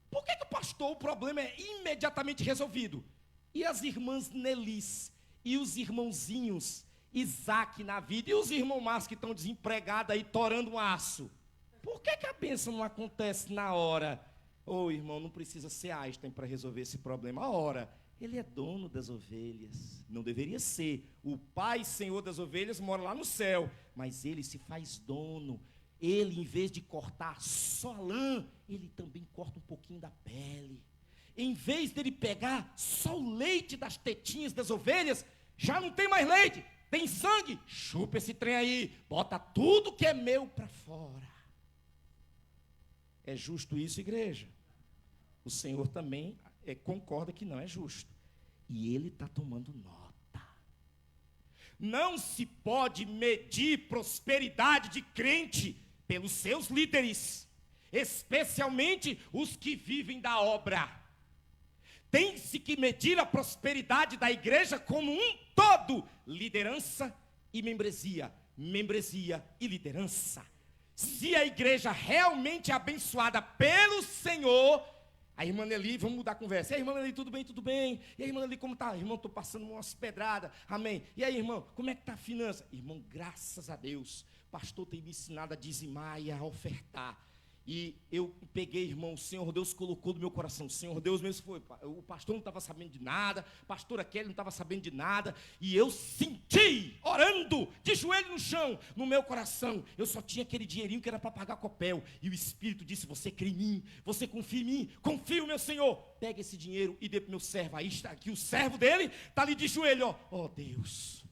Por que o pastor, o problema é imediatamente resolvido? E as irmãs Nelys e os irmãozinhos Isaac na vida e os irmãos Márcio que estão desempregados aí, torando um aço? Por que a bênção não acontece na hora? Irmão, não precisa ser Einstein para resolver esse problema. Ora, ele é dono das ovelhas. Não deveria ser. O Pai, Senhor das ovelhas, mora lá no céu, mas ele se faz dono. Ele, em vez de cortar só a lã, ele também corta um pouquinho da pele. Em vez dele pegar só o leite das tetinhas das ovelhas, já não tem mais leite, tem sangue. Chupa esse trem aí, bota tudo que é meu para fora. É justo isso, igreja? O Senhor também concorda que não é justo. E ele está tomando nota. Não se pode medir prosperidade de crente pelos seus líderes, especialmente os que vivem da obra. tem-se que medir a prosperidade da igreja como um todo: liderança e membresia, membresia e liderança. Se a igreja realmente é abençoada pelo Senhor, a irmã Nelly, vamos mudar a conversa. E aí, irmã Nelly, tudo bem, tudo bem? E aí, irmã Nelly, como está? Irmão, estou passando umas pedradas, amém. E aí, irmão, como é que está a finança? Irmão, graças a Deus, o pastor tem me ensinado a dizimar e a ofertar. E eu peguei, irmão, o Senhor Deus colocou no meu coração. O Senhor Deus mesmo foi. O pastor não estava sabendo de nada, a pastora Kelly não estava sabendo de nada. E eu senti, orando, de joelho no chão, no meu coração. Eu só tinha aquele dinheirinho que era para pagar copel. E o Espírito disse: você crê em mim, você confia em mim, confio, meu Senhor. Pega esse dinheiro e dê para o meu servo. Aí está aqui o servo dele, está ali de joelho, ó. Ó Deus,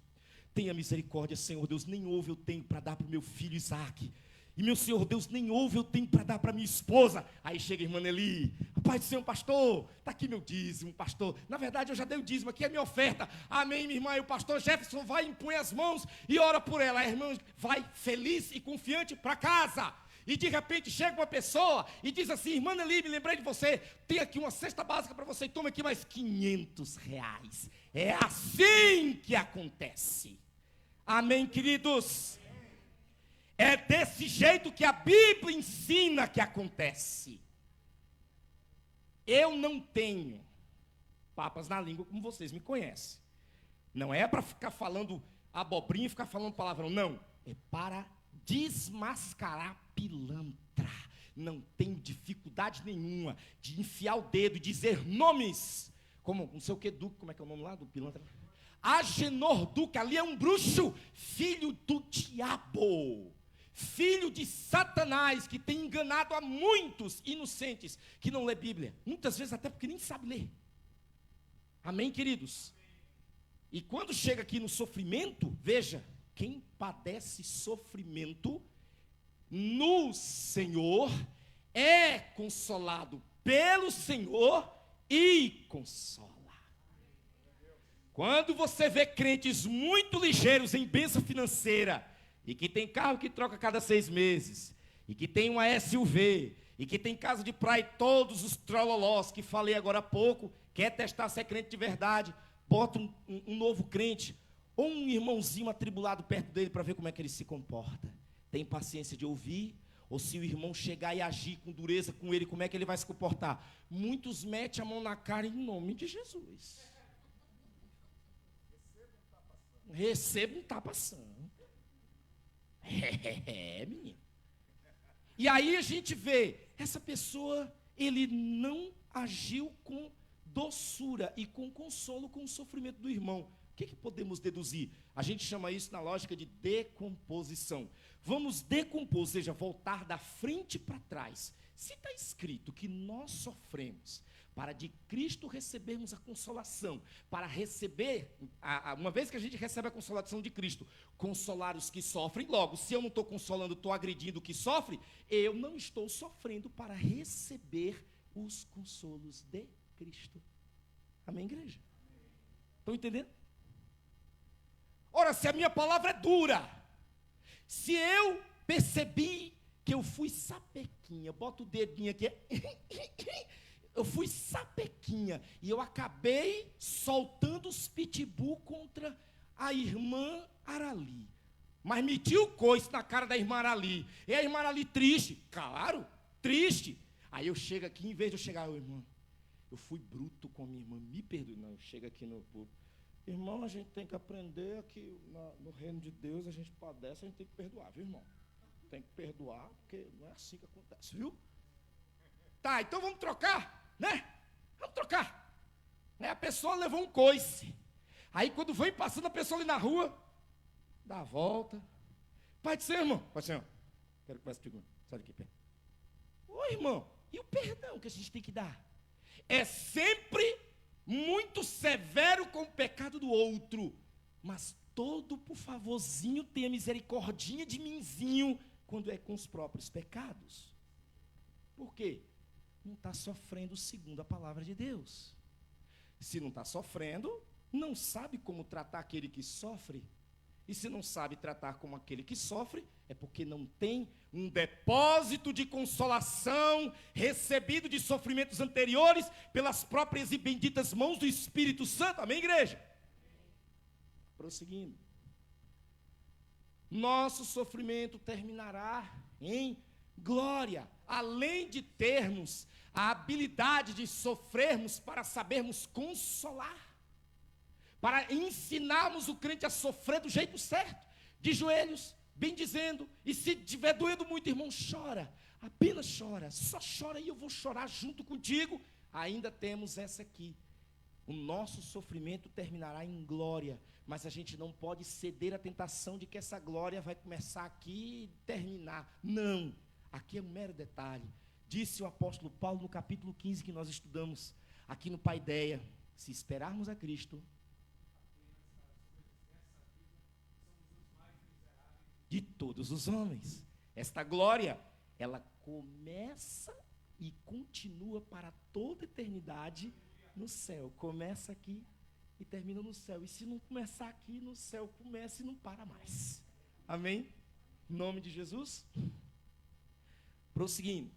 tenha misericórdia, Senhor Deus. Nem ouve eu tenho para dar para o meu filho Isaac. E meu Senhor Deus, nem ouve eu tenho para dar para minha esposa. Aí chega a irmã Nelly: Pai do Senhor, pastor, está aqui meu dízimo, pastor. Na verdade eu já dei o dízimo, aqui é minha oferta. Amém, minha irmã. E o pastor Jefferson vai, impõe as mãos e ora por ela. A irmã vai feliz e confiante para casa. E de repente chega uma pessoa e diz assim: irmã Nelly, me lembrei de você, tem aqui uma cesta básica para você, toma aqui mais R$500. É assim que acontece. Amém, queridos? É desse jeito que a Bíblia ensina que acontece. Eu não tenho papas na língua como vocês me conhecem. Não é para ficar falando abobrinha e ficar falando palavrão, não. É para desmascarar pilantra. Não tenho dificuldade nenhuma de enfiar o dedo e dizer nomes. Como, não sei o que, Duque, como é que é o nome lá do pilantra? Agenor Duque, ali é um bruxo, filho do diabo. Filho de Satanás, que tem enganado a muitos inocentes que não lê Bíblia, muitas vezes até porque nem sabe ler. Amém, queridos? E quando chega aqui no sofrimento, veja, quem padece sofrimento no Senhor é consolado pelo Senhor e consola. Quando você vê crentes muito ligeiros em bênção financeira, e que tem carro que troca a cada 6 meses, e que tem uma SUV, e que tem casa de praia, e todos os trololós que falei agora há pouco, quer testar se é crente de verdade, bota um novo crente, ou um irmãozinho atribulado perto dele para ver como é que ele se comporta. Tem paciência de ouvir? Ou se o irmão chegar e agir com dureza com ele, como é que ele vai se comportar? Muitos metem a mão na cara em nome de Jesus. Receba um tapa-sangue. Menino. E aí a gente vê, essa pessoa, ele não agiu com doçura e com consolo com o sofrimento do irmão. O que podemos deduzir? A gente chama isso na lógica de decomposição. Vamos decompor, ou seja, voltar da frente para trás. Se está escrito que nós sofremos para de Cristo recebermos a consolação, para receber, uma vez que a gente recebe a consolação de Cristo, consolar os que sofrem, logo, se eu não estou consolando, estou agredindo o que sofre, eu não estou sofrendo para receber os consolos de Cristo. Amém, igreja? Estão entendendo? Ora, se a minha palavra é dura, se eu percebi que eu fui sapequinha, bota o dedinho aqui, eu fui sapequinha, e eu acabei soltando os pitbull contra a irmã Arali, mas meti o coice na cara da irmã Arali, e a irmã Arali triste, claro, triste. Aí eu chego aqui, em vez de eu chegar, irmã, eu fui bruto com a minha irmã, me perdoe. Não, chega aqui no público. Irmão, a gente tem que aprender que no reino de Deus a gente padece, a gente tem que perdoar, viu, irmão? Tem que perdoar, porque não é assim que acontece, viu? Tá, então vamos trocar, né? Vamos trocar. Aí a pessoa levou um coice. Aí quando vem passando a pessoa ali na rua, dá a volta. Pai do Senhor, irmão. Pai do Senhor, quero que passe comigo. Sai daqui, pé. Ô, irmão, e o perdão que a gente tem que dar? É sempre muito severo com o pecado do outro, mas todo por favorzinho tenha misericordinha de mimzinho quando é com os próprios pecados. Por quê? Não está sofrendo segundo a palavra de Deus. Se não está sofrendo, não sabe como tratar aquele que sofre. E se não sabe tratar como aquele que sofre, é porque não tem um depósito de consolação recebido de sofrimentos anteriores pelas próprias e benditas mãos do Espírito Santo. Amém, igreja? Prosseguindo. Nosso sofrimento terminará em glória, além de termos a habilidade de sofrermos para sabermos consolar, para ensinarmos o crente a sofrer do jeito certo, de joelhos, bem dizendo, e se estiver doendo muito, irmão, chora, apenas chora, só chora e eu vou chorar junto contigo. Ainda temos essa aqui, o nosso sofrimento terminará em glória, mas a gente não pode ceder à tentação de que essa glória vai começar aqui e terminar. Não, aqui é um mero detalhe. Disse o apóstolo Paulo no capítulo 15 que nós estudamos aqui no Paideia: se esperarmos a Cristo, de todos os homens. Esta glória, ela começa e continua para toda a eternidade no céu. Começa aqui e termina no céu. E se não começar aqui no céu, começa e não para mais. Amém? Em nome de Jesus. Prosseguindo.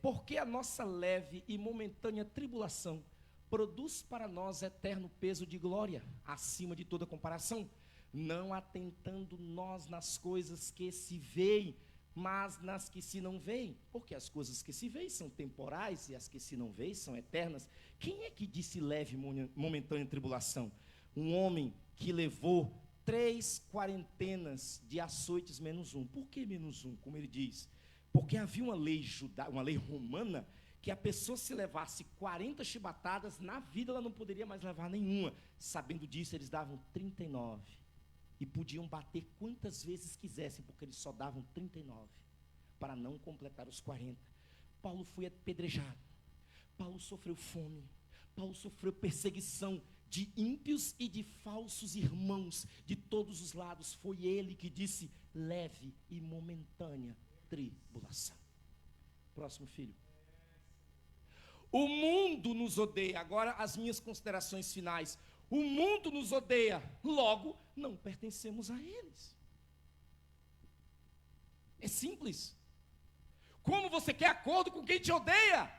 Porque a nossa leve e momentânea tribulação produz para nós eterno peso de glória, acima de toda comparação, não atentando nós nas coisas que se veem, mas nas que se não veem, porque as coisas que se veem são temporais e as que se não veem são eternas. Quem é que disse leve momentânea tribulação? Um homem que levou 3 quarentenas de açoites menos um. Por que menos um? Como ele diz, porque havia uma lei romana, que a pessoa, se levasse 40 chibatadas, na vida ela não poderia mais levar nenhuma. Sabendo disso, eles davam 39. E podiam bater quantas vezes quisessem, porque eles só davam 39, para não completar os 40. Paulo foi apedrejado, Paulo sofreu fome, Paulo sofreu perseguição de ímpios e de falsos irmãos, de todos os lados. Foi ele que disse, leve e momentânea tribulação. Próximo filho. O mundo nos odeia. Agora as minhas considerações finais. O mundo nos odeia, logo não pertencemos a eles. É simples. Como você quer acordo com quem te odeia?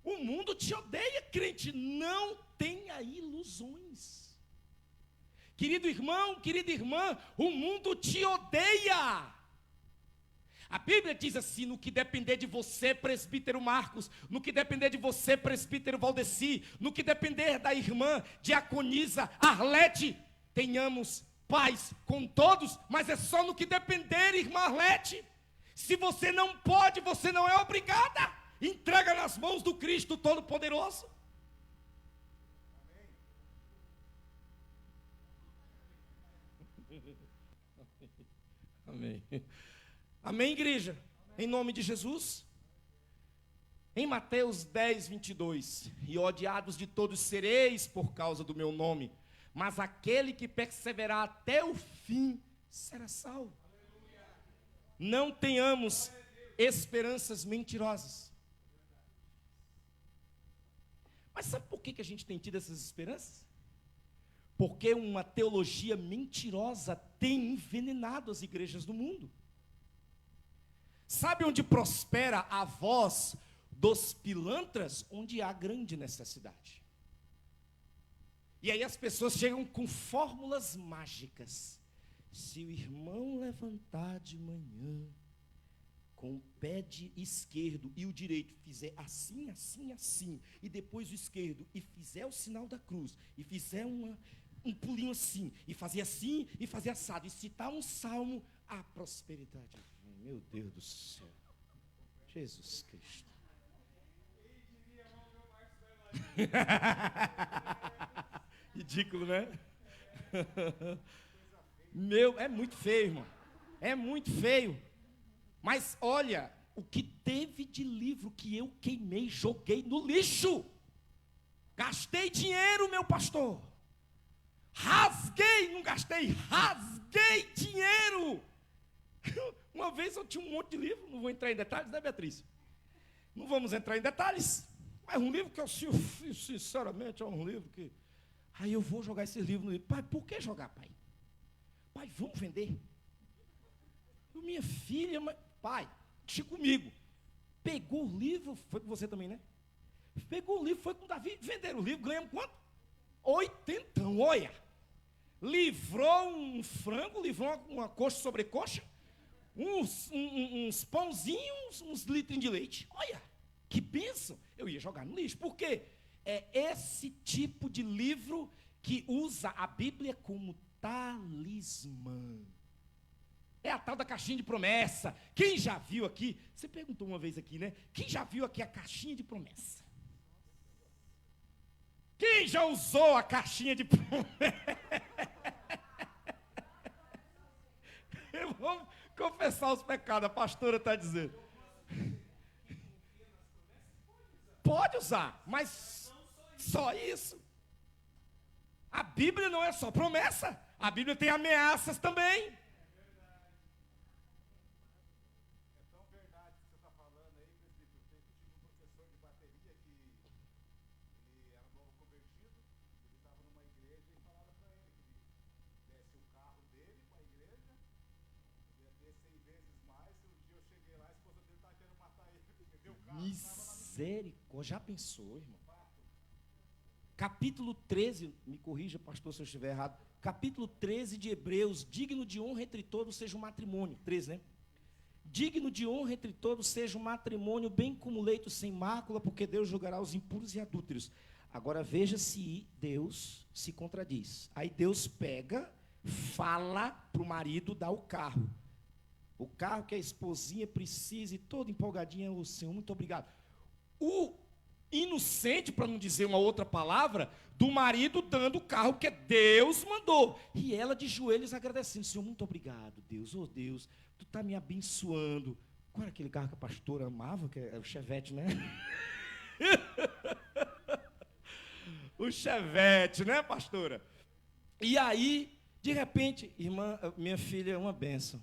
O mundo te odeia, crente, não tenha ilusões. Querido irmão, querida irmã, o mundo te odeia. A Bíblia diz assim: no que depender de você, presbítero Marcos, no que depender de você, presbítero Valdeci, no que depender da irmã Diaconisa Arlete, tenhamos paz com todos, mas é só no que depender, irmã Arlete. Se você não pode, você não é obrigada. Entrega nas mãos do Cristo Todo-Poderoso. Amém. Amém, igreja? Em nome de Jesus. Em Mateus 10, 22. E odiados de todos sereis por causa do meu nome, mas aquele que perseverar até o fim será salvo. Não tenhamos esperanças mentirosas. Mas sabe por que a gente tem tido essas esperanças? Porque uma teologia mentirosa tem envenenado as igrejas do mundo. Sabe onde prospera a voz dos pilantras? Onde há grande necessidade. E aí as pessoas chegam com fórmulas mágicas. Se o irmão levantar de manhã com o pé esquerdo e o direito fizer assim, assim, assim, e depois o esquerdo e fizer o sinal da cruz, e fizer um pulinho assim, e fazer assim, e fazer assado, e citar um salmo, a prosperidade. Meu Deus do céu. Jesus Cristo. Ridículo, né? É muito feio, irmão. É muito feio. Mas olha, o que teve de livro que eu queimei, joguei no lixo. Gastei dinheiro, meu pastor. Rasguei, não gastei, rasguei dinheiro. Uma vez eu tinha um monte de livro, não vou entrar em detalhes, né, Beatriz? Não vamos entrar em detalhes, mas um livro que eu, sinceramente, é um livro que Aí eu vou jogar esse livro no livro. Pai, por que jogar, pai? Pai, vamos vender. Minha filha, pai, deixa comigo. Pegou o livro, foi com você também, né? Pegou o livro, foi com o Davi, venderam o livro, ganhamos quanto? 80, olha. Livrou um frango, livrou uma coxa sobre coxa, uns pãozinhos, uns litros de leite. Olha, que bênção. Eu ia jogar no lixo, por quê? É esse tipo de livro que usa a Bíblia como talismã. É a tal da caixinha de promessa. Quem já viu aqui? Você perguntou uma vez aqui, né? Quem já viu aqui a caixinha de promessa? Quem já usou a caixinha de promessa? Vamos confessar os pecados, a pastora está dizendo. Pode usar, mas só isso. A Bíblia não é só promessa, a Bíblia tem ameaças também. Misericórdia, já pensou, irmão? Capítulo 13, me corrija, pastor, se eu estiver errado. Capítulo 13 de Hebreus, digno de honra entre todos seja o matrimônio. 13, né? Digno de honra entre todos seja o matrimônio, bem como leito sem mácula, porque Deus julgará os impuros e adúlteros. Agora veja se Deus se contradiz. Aí Deus pega, fala para o marido dar o carro. O carro que a esposinha precisa e toda empolgadinha, o Senhor, muito obrigado. O inocente, para não dizer uma outra palavra, do marido dando o carro que Deus mandou. E ela de joelhos agradecendo. Senhor, muito obrigado, Deus. Oh, Deus, tu está me abençoando. Qual era aquele carro que a pastora amava? Que era o Chevette, né? O Chevette, né, pastora? E aí, de repente, irmã, minha filha é uma bênção.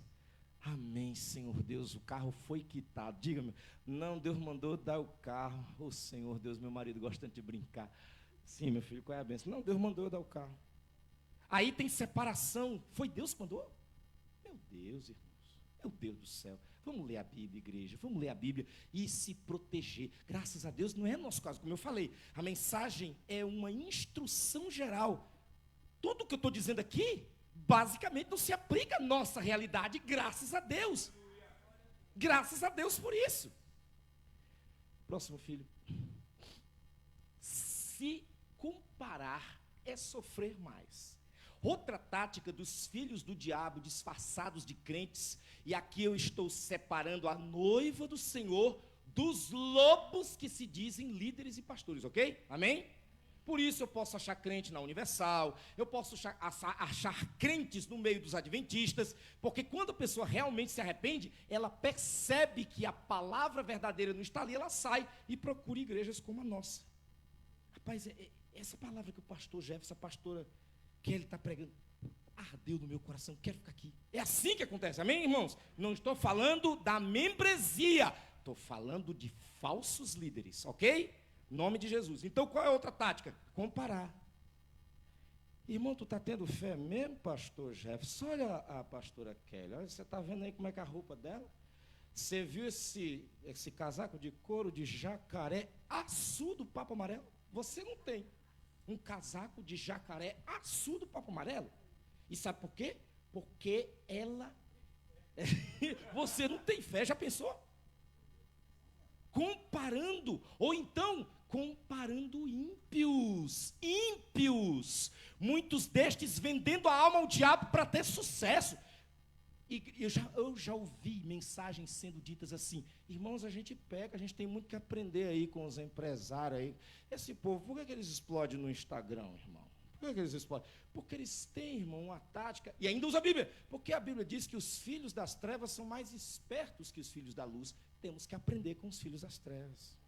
Amém, Senhor Deus, o carro foi quitado. Diga-me, não, Deus mandou dar o carro. Ô, Senhor Deus, meu marido gosta tanto de brincar. Sim, meu filho, qual é a bênção? Não, Deus mandou dar o carro. Aí tem separação. Foi Deus que mandou? Meu Deus, irmãos, meu Deus do céu. Vamos ler a Bíblia, igreja, vamos ler a Bíblia e se proteger. Graças a Deus, não é nosso caso, como eu falei. A mensagem é uma instrução geral. Tudo que eu estou dizendo aqui, basicamente não se aplica à nossa realidade, graças a Deus. Graças a Deus por isso. Próximo filho. Se comparar é sofrer mais. Outra tática dos filhos do diabo disfarçados de crentes, e aqui eu estou separando a noiva do Senhor dos lobos que se dizem líderes e pastores, ok? Amém? Por isso eu posso achar crente na Universal, eu posso achar crentes no meio dos adventistas, porque quando a pessoa realmente se arrepende, ela percebe que a palavra verdadeira não está ali, ela sai e procura igrejas como a nossa. Rapaz, essa palavra que o pastor Jefferson, a pastora Kelly está pregando, ardeu no meu coração, quero ficar aqui. É assim que acontece, amém, irmãos? Não estou falando da membresia, estou falando de falsos líderes, ok? Em nome de Jesus. Então, qual é a outra tática? Comparar. Irmão, tu está tendo fé mesmo, pastor Jefferson? Olha a pastora Kelly, olha, você está vendo aí como é que é a roupa dela? Você viu esse casaco de couro de jacaré açu do Papa Amarelo? Você não tem um casaco de jacaré açu do Papa Amarelo. E sabe por quê? Porque ela... Você não tem fé, já pensou? Comparando, ou então comparando ímpios, muitos destes vendendo a alma ao diabo para ter sucesso. E eu já ouvi mensagens sendo ditas assim: irmãos, a gente tem muito que aprender aí com os empresários aí. Esse povo, por que eles explodem no Instagram, irmão? Por que eles explodem? Porque eles têm, irmão, uma tática, e ainda usa a Bíblia, porque a Bíblia diz que os filhos das trevas são mais espertos que os filhos da luz. Temos que aprender com os filhos das trevas.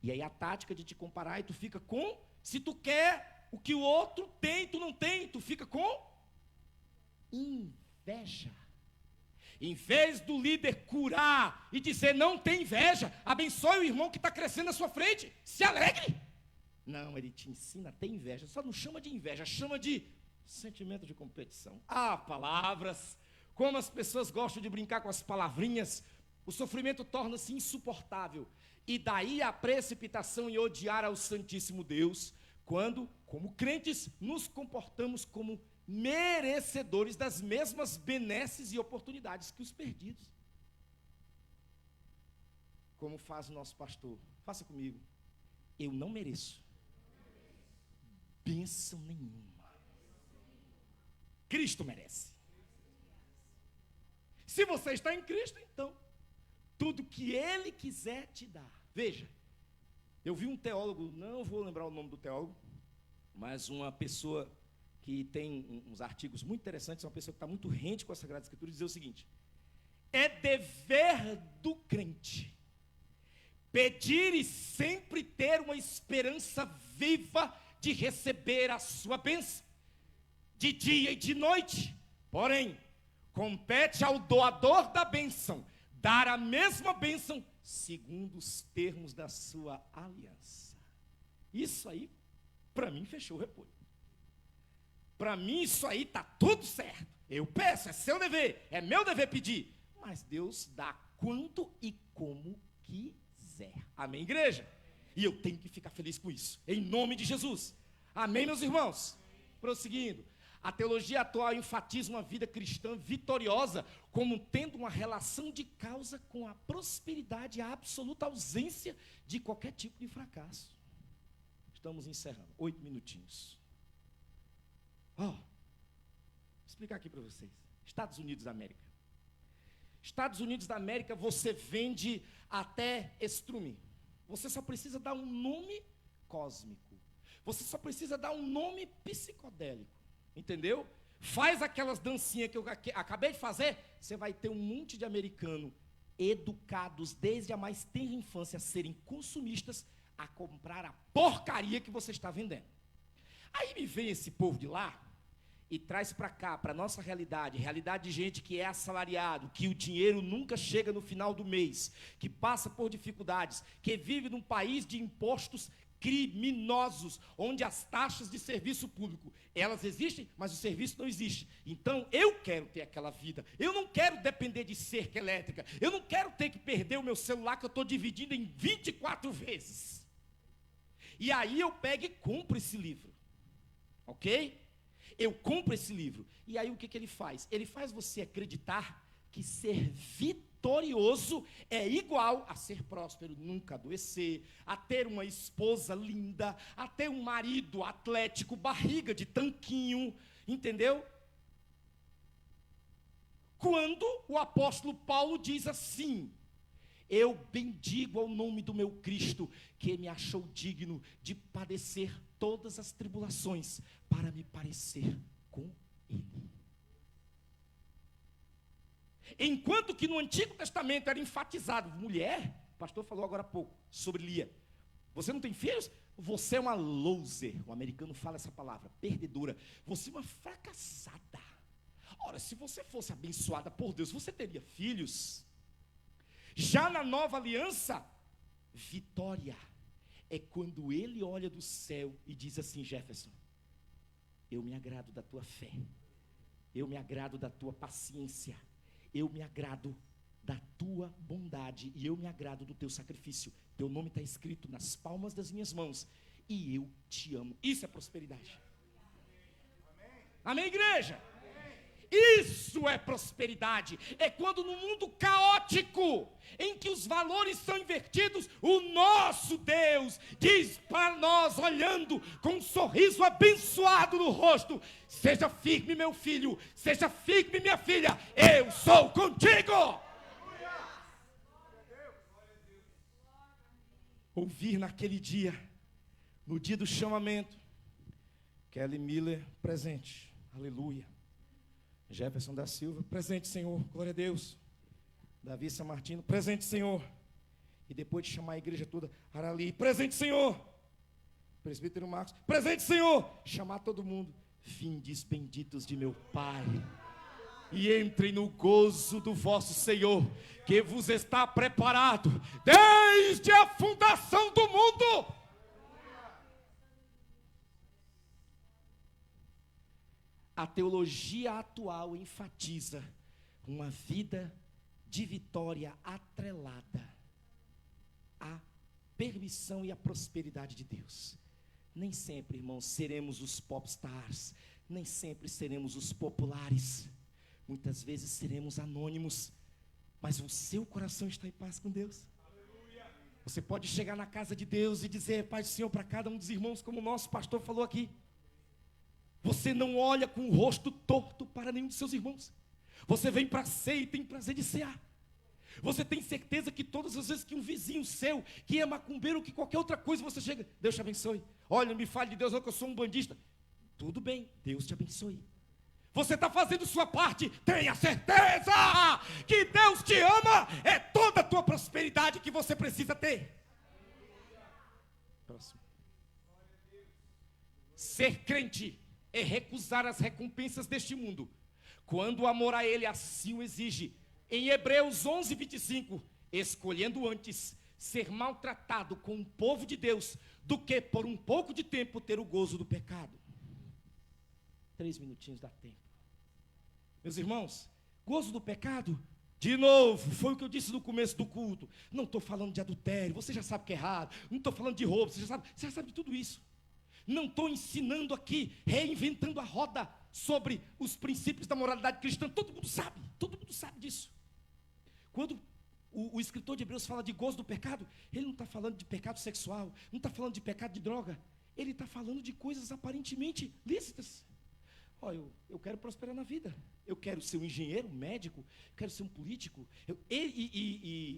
E aí a tática de te comparar, e tu fica com, se tu quer o que o outro tem, tu não tem, tu fica com inveja. Em vez do líder curar e dizer não tem inveja, abençoe o irmão que está crescendo à sua frente, se alegre. Não, ele te ensina a ter inveja. Só não chama de inveja, chama de sentimento de competição. Ah, palavras! Como as pessoas gostam de brincar com as palavrinhas. O sofrimento torna-se insuportável. E daí a precipitação em odiar ao Santíssimo Deus, quando, como crentes, nos comportamos como merecedores das mesmas benesses e oportunidades que os perdidos. Como faz o nosso pastor. Faça comigo. Eu não mereço bênção nenhuma. Cristo merece. Se você está em Cristo, então, tudo que Ele quiser te dar. Veja, eu vi um teólogo, não vou lembrar o nome do teólogo, mas uma pessoa que tem uns artigos muito interessantes, uma pessoa que está muito rente com a Sagrada Escritura, dizer o seguinte: é dever do crente pedir e sempre ter uma esperança viva de receber a sua bênção, de dia e de noite. Porém, compete ao doador da bênção dar a mesma bênção segundo os termos da sua aliança. Isso aí, para mim, fechou o repolho. Para mim, isso aí está tudo certo. Eu peço, é seu dever, é meu dever pedir. Mas Deus dá quanto e como quiser. Amém, igreja? E eu tenho que ficar feliz com isso, em nome de Jesus. Amém, meus irmãos? Prosseguindo. A teologia atual enfatiza uma vida cristã vitoriosa como tendo uma relação de causa com a prosperidade e a absoluta ausência de qualquer tipo de fracasso. Estamos encerrando. 8 minutinhos. Vou explicar aqui para vocês. Estados Unidos da América. Estados Unidos da América, você vende até estrume. Você só precisa dar um nome cósmico. Você só precisa dar um nome psicodélico. Entendeu? Faz aquelas dancinhas que eu acabei de fazer, você vai ter um monte de americanos educados desde a mais tenra infância a serem consumistas, a comprar a porcaria que você está vendendo. Aí me vem esse povo de lá e traz para cá, para a nossa realidade de gente que é assalariado, que o dinheiro nunca chega no final do mês, que passa por dificuldades, que vive num país de impostos criminosos, onde as taxas de serviço público, elas existem, mas o serviço não existe. Então, eu quero ter aquela vida. Eu não quero depender de cerca elétrica. Eu não quero ter que perder o meu celular que eu estou dividindo em 24 vezes. E aí eu pego e compro esse livro. Ok? Eu compro esse livro. E aí o que ele faz? Ele faz você acreditar que ser vitorioso é igual a ser próspero, nunca adoecer, a ter uma esposa linda, a ter um marido atlético, barriga de tanquinho, entendeu? Quando o apóstolo Paulo diz assim: eu bendigo ao nome do meu Cristo, que me achou digno de padecer todas as tribulações, para me parecer com Ele. Enquanto que no Antigo Testamento era enfatizado, mulher, o pastor falou agora há pouco, sobre Lia. Você não tem filhos? Você é uma loser, o americano fala essa palavra, perdedora. Você é uma fracassada. Ora, se você fosse abençoada por Deus, você teria filhos. Já na nova aliança, vitória é quando Ele olha do céu e diz assim: Jefferson, eu me agrado da tua fé, eu me agrado da tua paciência, eu me agrado da tua bondade e eu me agrado do teu sacrifício. Teu nome está escrito nas palmas das minhas mãos e eu te amo. Isso é prosperidade. Amém, igreja? Isso é prosperidade. É quando no mundo caótico, em que os valores são invertidos, o nosso Deus diz para nós, olhando com um sorriso abençoado no rosto: seja firme, meu filho, seja firme, minha filha, eu sou contigo. Ouvir naquele dia, no dia do chamamento, Kelly Miller presente, aleluia. Jefferson da Silva, presente, Senhor, glória a Deus. Davi Samartino, presente, Senhor. E depois de chamar a igreja toda, Arali, presente, Senhor. Presbítero Marcos, presente, Senhor. Chamar todo mundo: vindes benditos de meu Pai, e entrem no gozo do vosso Senhor, que vos está preparado desde a fundação do mundo. A teologia atual enfatiza uma vida de vitória atrelada à permissão e à prosperidade de Deus. Nem sempre, irmãos, seremos os popstars, nem sempre seremos os populares, muitas vezes seremos anônimos, mas o seu coração está em paz com Deus. Você pode chegar na casa de Deus e dizer: Pai do Senhor, para cada um dos irmãos, como o nosso pastor falou aqui. Você não olha com o rosto torto para nenhum dos seus irmãos. Você vem para a ceia e tem prazer de cear. Você tem certeza que todas as vezes que um vizinho seu, que é macumbeiro ou que qualquer outra coisa, você chega: Deus te abençoe. Olha, não me fale de Deus não, que eu sou um bandista. Tudo bem, Deus te abençoe. Você está fazendo sua parte, tenha certeza que Deus te ama, é toda a tua prosperidade que você precisa ter. Próximo. Ser crente é recusar as recompensas deste mundo, quando o amor a Ele assim o exige. Em Hebreus 11, 25, escolhendo antes ser maltratado com o povo de Deus, do que por um pouco de tempo ter o gozo do pecado. 3 minutinhos dá tempo. Meus irmãos, gozo do pecado, de novo, foi o que eu disse no começo do culto. Não estou falando de adultério, você já sabe que é errado. Não estou falando de roubo, você já sabe de tudo isso. Não estou ensinando aqui, reinventando a roda sobre os princípios da moralidade cristã. Todo mundo sabe disso. Quando o escritor de Hebreus fala de gozo do pecado, ele não está falando de pecado sexual, não está falando de pecado de droga, ele está falando de coisas aparentemente lícitas. Eu quero prosperar na vida, eu quero ser um engenheiro, um médico, eu quero ser um político.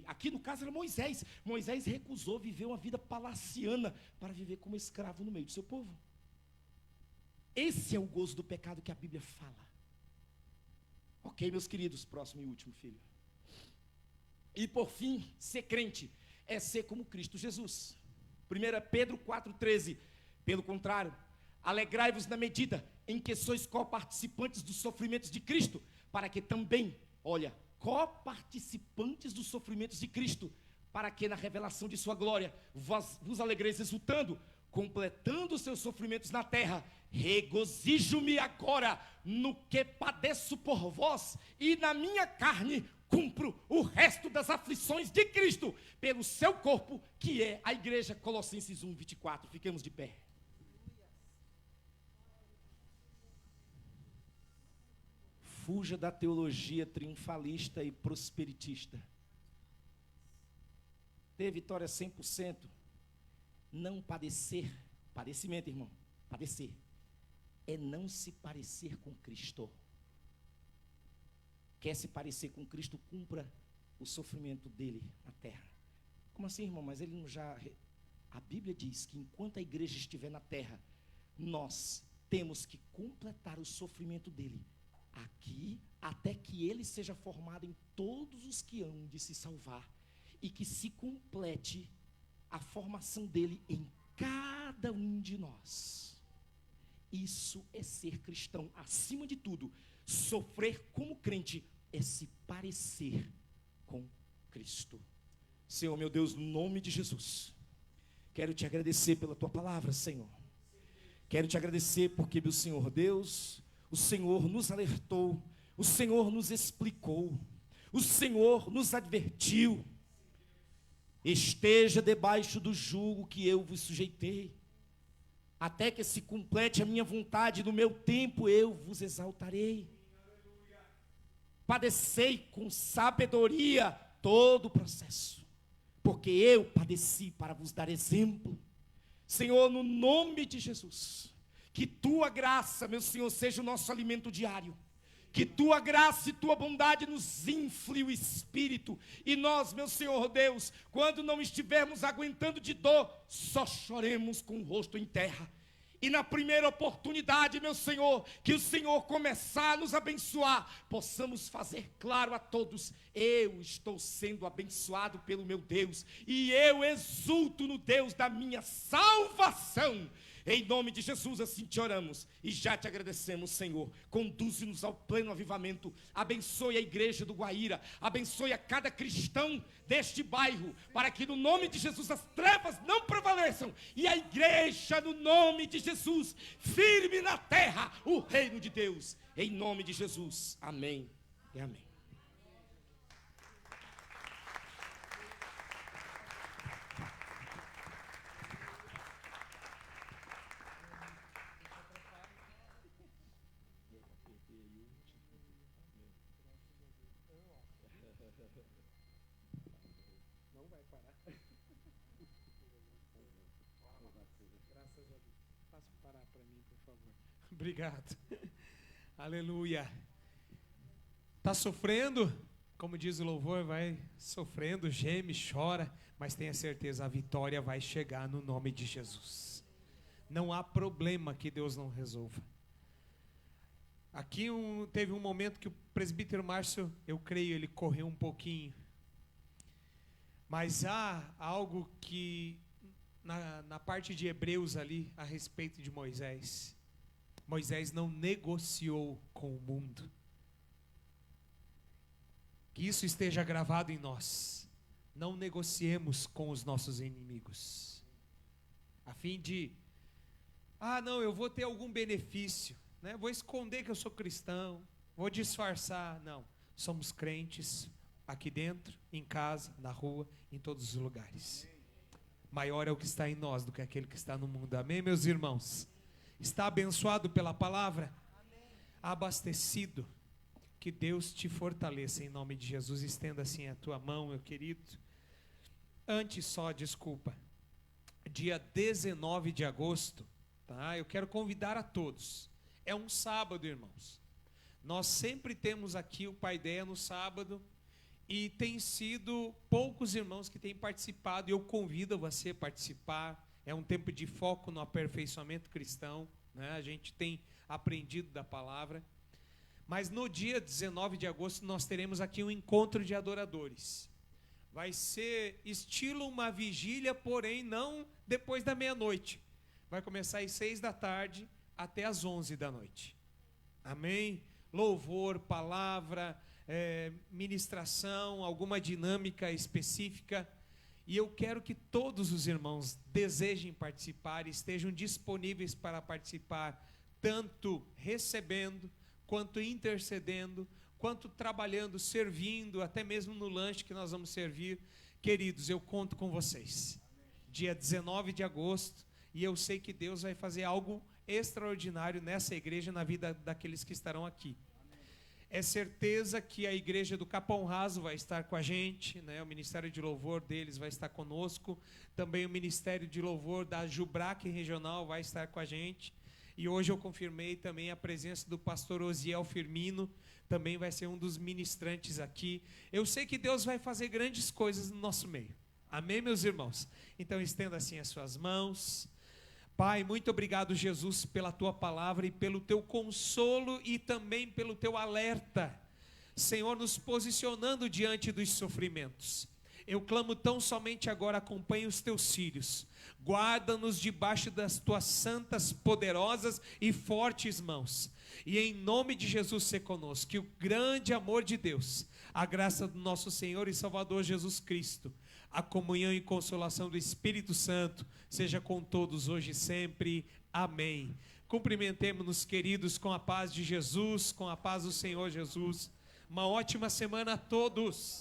Aqui no caso era Moisés. Moisés recusou viver uma vida palaciana para viver como escravo no meio do seu povo. Esse é o gozo do pecado que a Bíblia fala. Ok, meus queridos, próximo e último, filho. E por fim, ser crente é ser como Cristo Jesus. 1 Pedro 4,13. Pelo contrário, alegrai-vos na medida em que sois coparticipantes dos sofrimentos de Cristo, para que também, coparticipantes dos sofrimentos de Cristo, para que na revelação de sua glória vos alegreis exultando, completando os seus sofrimentos na terra. Regozijo-me agora no que padeço por vós, e na minha carne cumpro o resto das aflições de Cristo, pelo seu corpo, que é a igreja. Colossenses 1, 24. Fiquemos de pé. Fuja da teologia triunfalista e prosperitista. Ter vitória 100%, não padecer, padecimento, irmão, padecer, é não se parecer com Cristo. Quer se parecer com Cristo, cumpra o sofrimento dele na terra. Como assim, irmão? Mas ele não já... A Bíblia diz que enquanto a igreja estiver na terra, nós temos que completar o sofrimento dele aqui, até que ele seja formado em todos os que hão de se salvar, e que se complete a formação dele em cada um de nós. Isso é ser cristão. Acima de tudo, sofrer como crente é se parecer com Cristo. Senhor, meu Deus, no nome de Jesus, quero te agradecer pela tua palavra, Senhor. Quero te agradecer porque, meu Senhor Deus, o Senhor nos alertou, o Senhor nos explicou, o Senhor nos advertiu. Esteja debaixo do jugo que eu vos sujeitei, até que se complete a minha vontade, no meu tempo eu vos exaltarei. Padecei com sabedoria todo o processo, porque eu padeci para vos dar exemplo. Senhor, no nome de Jesus, que tua graça, meu Senhor, seja o nosso alimento diário. Que tua graça e tua bondade nos infle o espírito. E nós, meu Senhor Deus, quando não estivermos aguentando de dor, só choremos com o rosto em terra. E na primeira oportunidade, meu Senhor, que o Senhor começar a nos abençoar, possamos fazer claro a todos: eu estou sendo abençoado pelo meu Deus, e eu exulto no Deus da minha salvação. Em nome de Jesus, assim te oramos e já te agradecemos, Senhor. Conduze-nos ao pleno avivamento. Abençoe a igreja do Guaíra. Abençoe a cada cristão deste bairro, para que no nome de Jesus as trevas não prevaleçam e a igreja, no nome de Jesus, firme na terra o reino de Deus. Em nome de Jesus. Amém e amém. Obrigado. Aleluia. Está sofrendo? Como diz o louvor, vai sofrendo, geme, chora, mas tenha certeza, a vitória vai chegar no nome de Jesus. Não há problema que Deus não resolva. Aqui teve um momento que o presbítero Márcio, eu creio, ele correu um pouquinho. Mas há algo que, na parte de Hebreus ali, a respeito de Moisés. Moisés não negociou com o mundo. Que isso esteja gravado em nós. Não negociemos com os nossos inimigos. A fim de, não, eu vou ter algum benefício, né? Vou esconder que eu sou cristão, vou disfarçar. Não, somos crentes aqui dentro, em casa, na rua, em todos os lugares. Maior é o que está em nós do que aquele que está no mundo. Amém, meus irmãos? Está abençoado pela palavra? Amém. Abastecido? Que Deus te fortaleça em nome de Jesus. Estenda assim a tua mão, meu querido. Antes só, desculpa, dia 19 de agosto, tá? Eu quero convidar a todos. É um sábado, irmãos. Nós sempre temos aqui o Paideia no sábado, e tem sido poucos irmãos que têm participado, e eu convido você a participar. É um tempo de foco no aperfeiçoamento cristão, né? A gente tem aprendido da palavra. Mas no dia 19 de agosto nós teremos aqui um encontro de adoradores. Vai ser estilo uma vigília, porém não depois da meia-noite. Vai começar às 6 da tarde até às 11 da noite. Amém? Louvor, palavra, ministração, alguma dinâmica específica. E eu quero que todos os irmãos desejem participar, estejam disponíveis para participar, tanto recebendo, quanto intercedendo, quanto trabalhando, servindo, até mesmo no lanche que nós vamos servir. Queridos, eu conto com vocês. Dia 19 de agosto, e eu sei que Deus vai fazer algo extraordinário nessa igreja, na vida daqueles que estarão aqui. É certeza que a igreja do Capão Raso vai estar com a gente, né? O ministério de louvor deles vai estar conosco, também o ministério de louvor da Jubrac regional vai estar com a gente, e hoje eu confirmei também a presença do pastor Osiel Firmino, também vai ser um dos ministrantes aqui. Eu sei que Deus vai fazer grandes coisas no nosso meio, amém, meus irmãos? Então estenda assim as suas mãos. Pai, muito obrigado, Jesus, pela tua palavra e pelo teu consolo e também pelo teu alerta, Senhor, nos posicionando diante dos sofrimentos. Eu clamo tão somente agora, acompanhe os teus filhos, guarda-nos debaixo das tuas santas, poderosas e fortes mãos, e em nome de Jesus se conosco, que o grande amor de Deus, a graça do nosso Senhor e Salvador Jesus Cristo, a comunhão e consolação do Espírito Santo seja com todos hoje e sempre. Amém. Cumprimentemos-nos, queridos, com a paz de Jesus, com a paz do Senhor Jesus. Uma ótima semana a todos.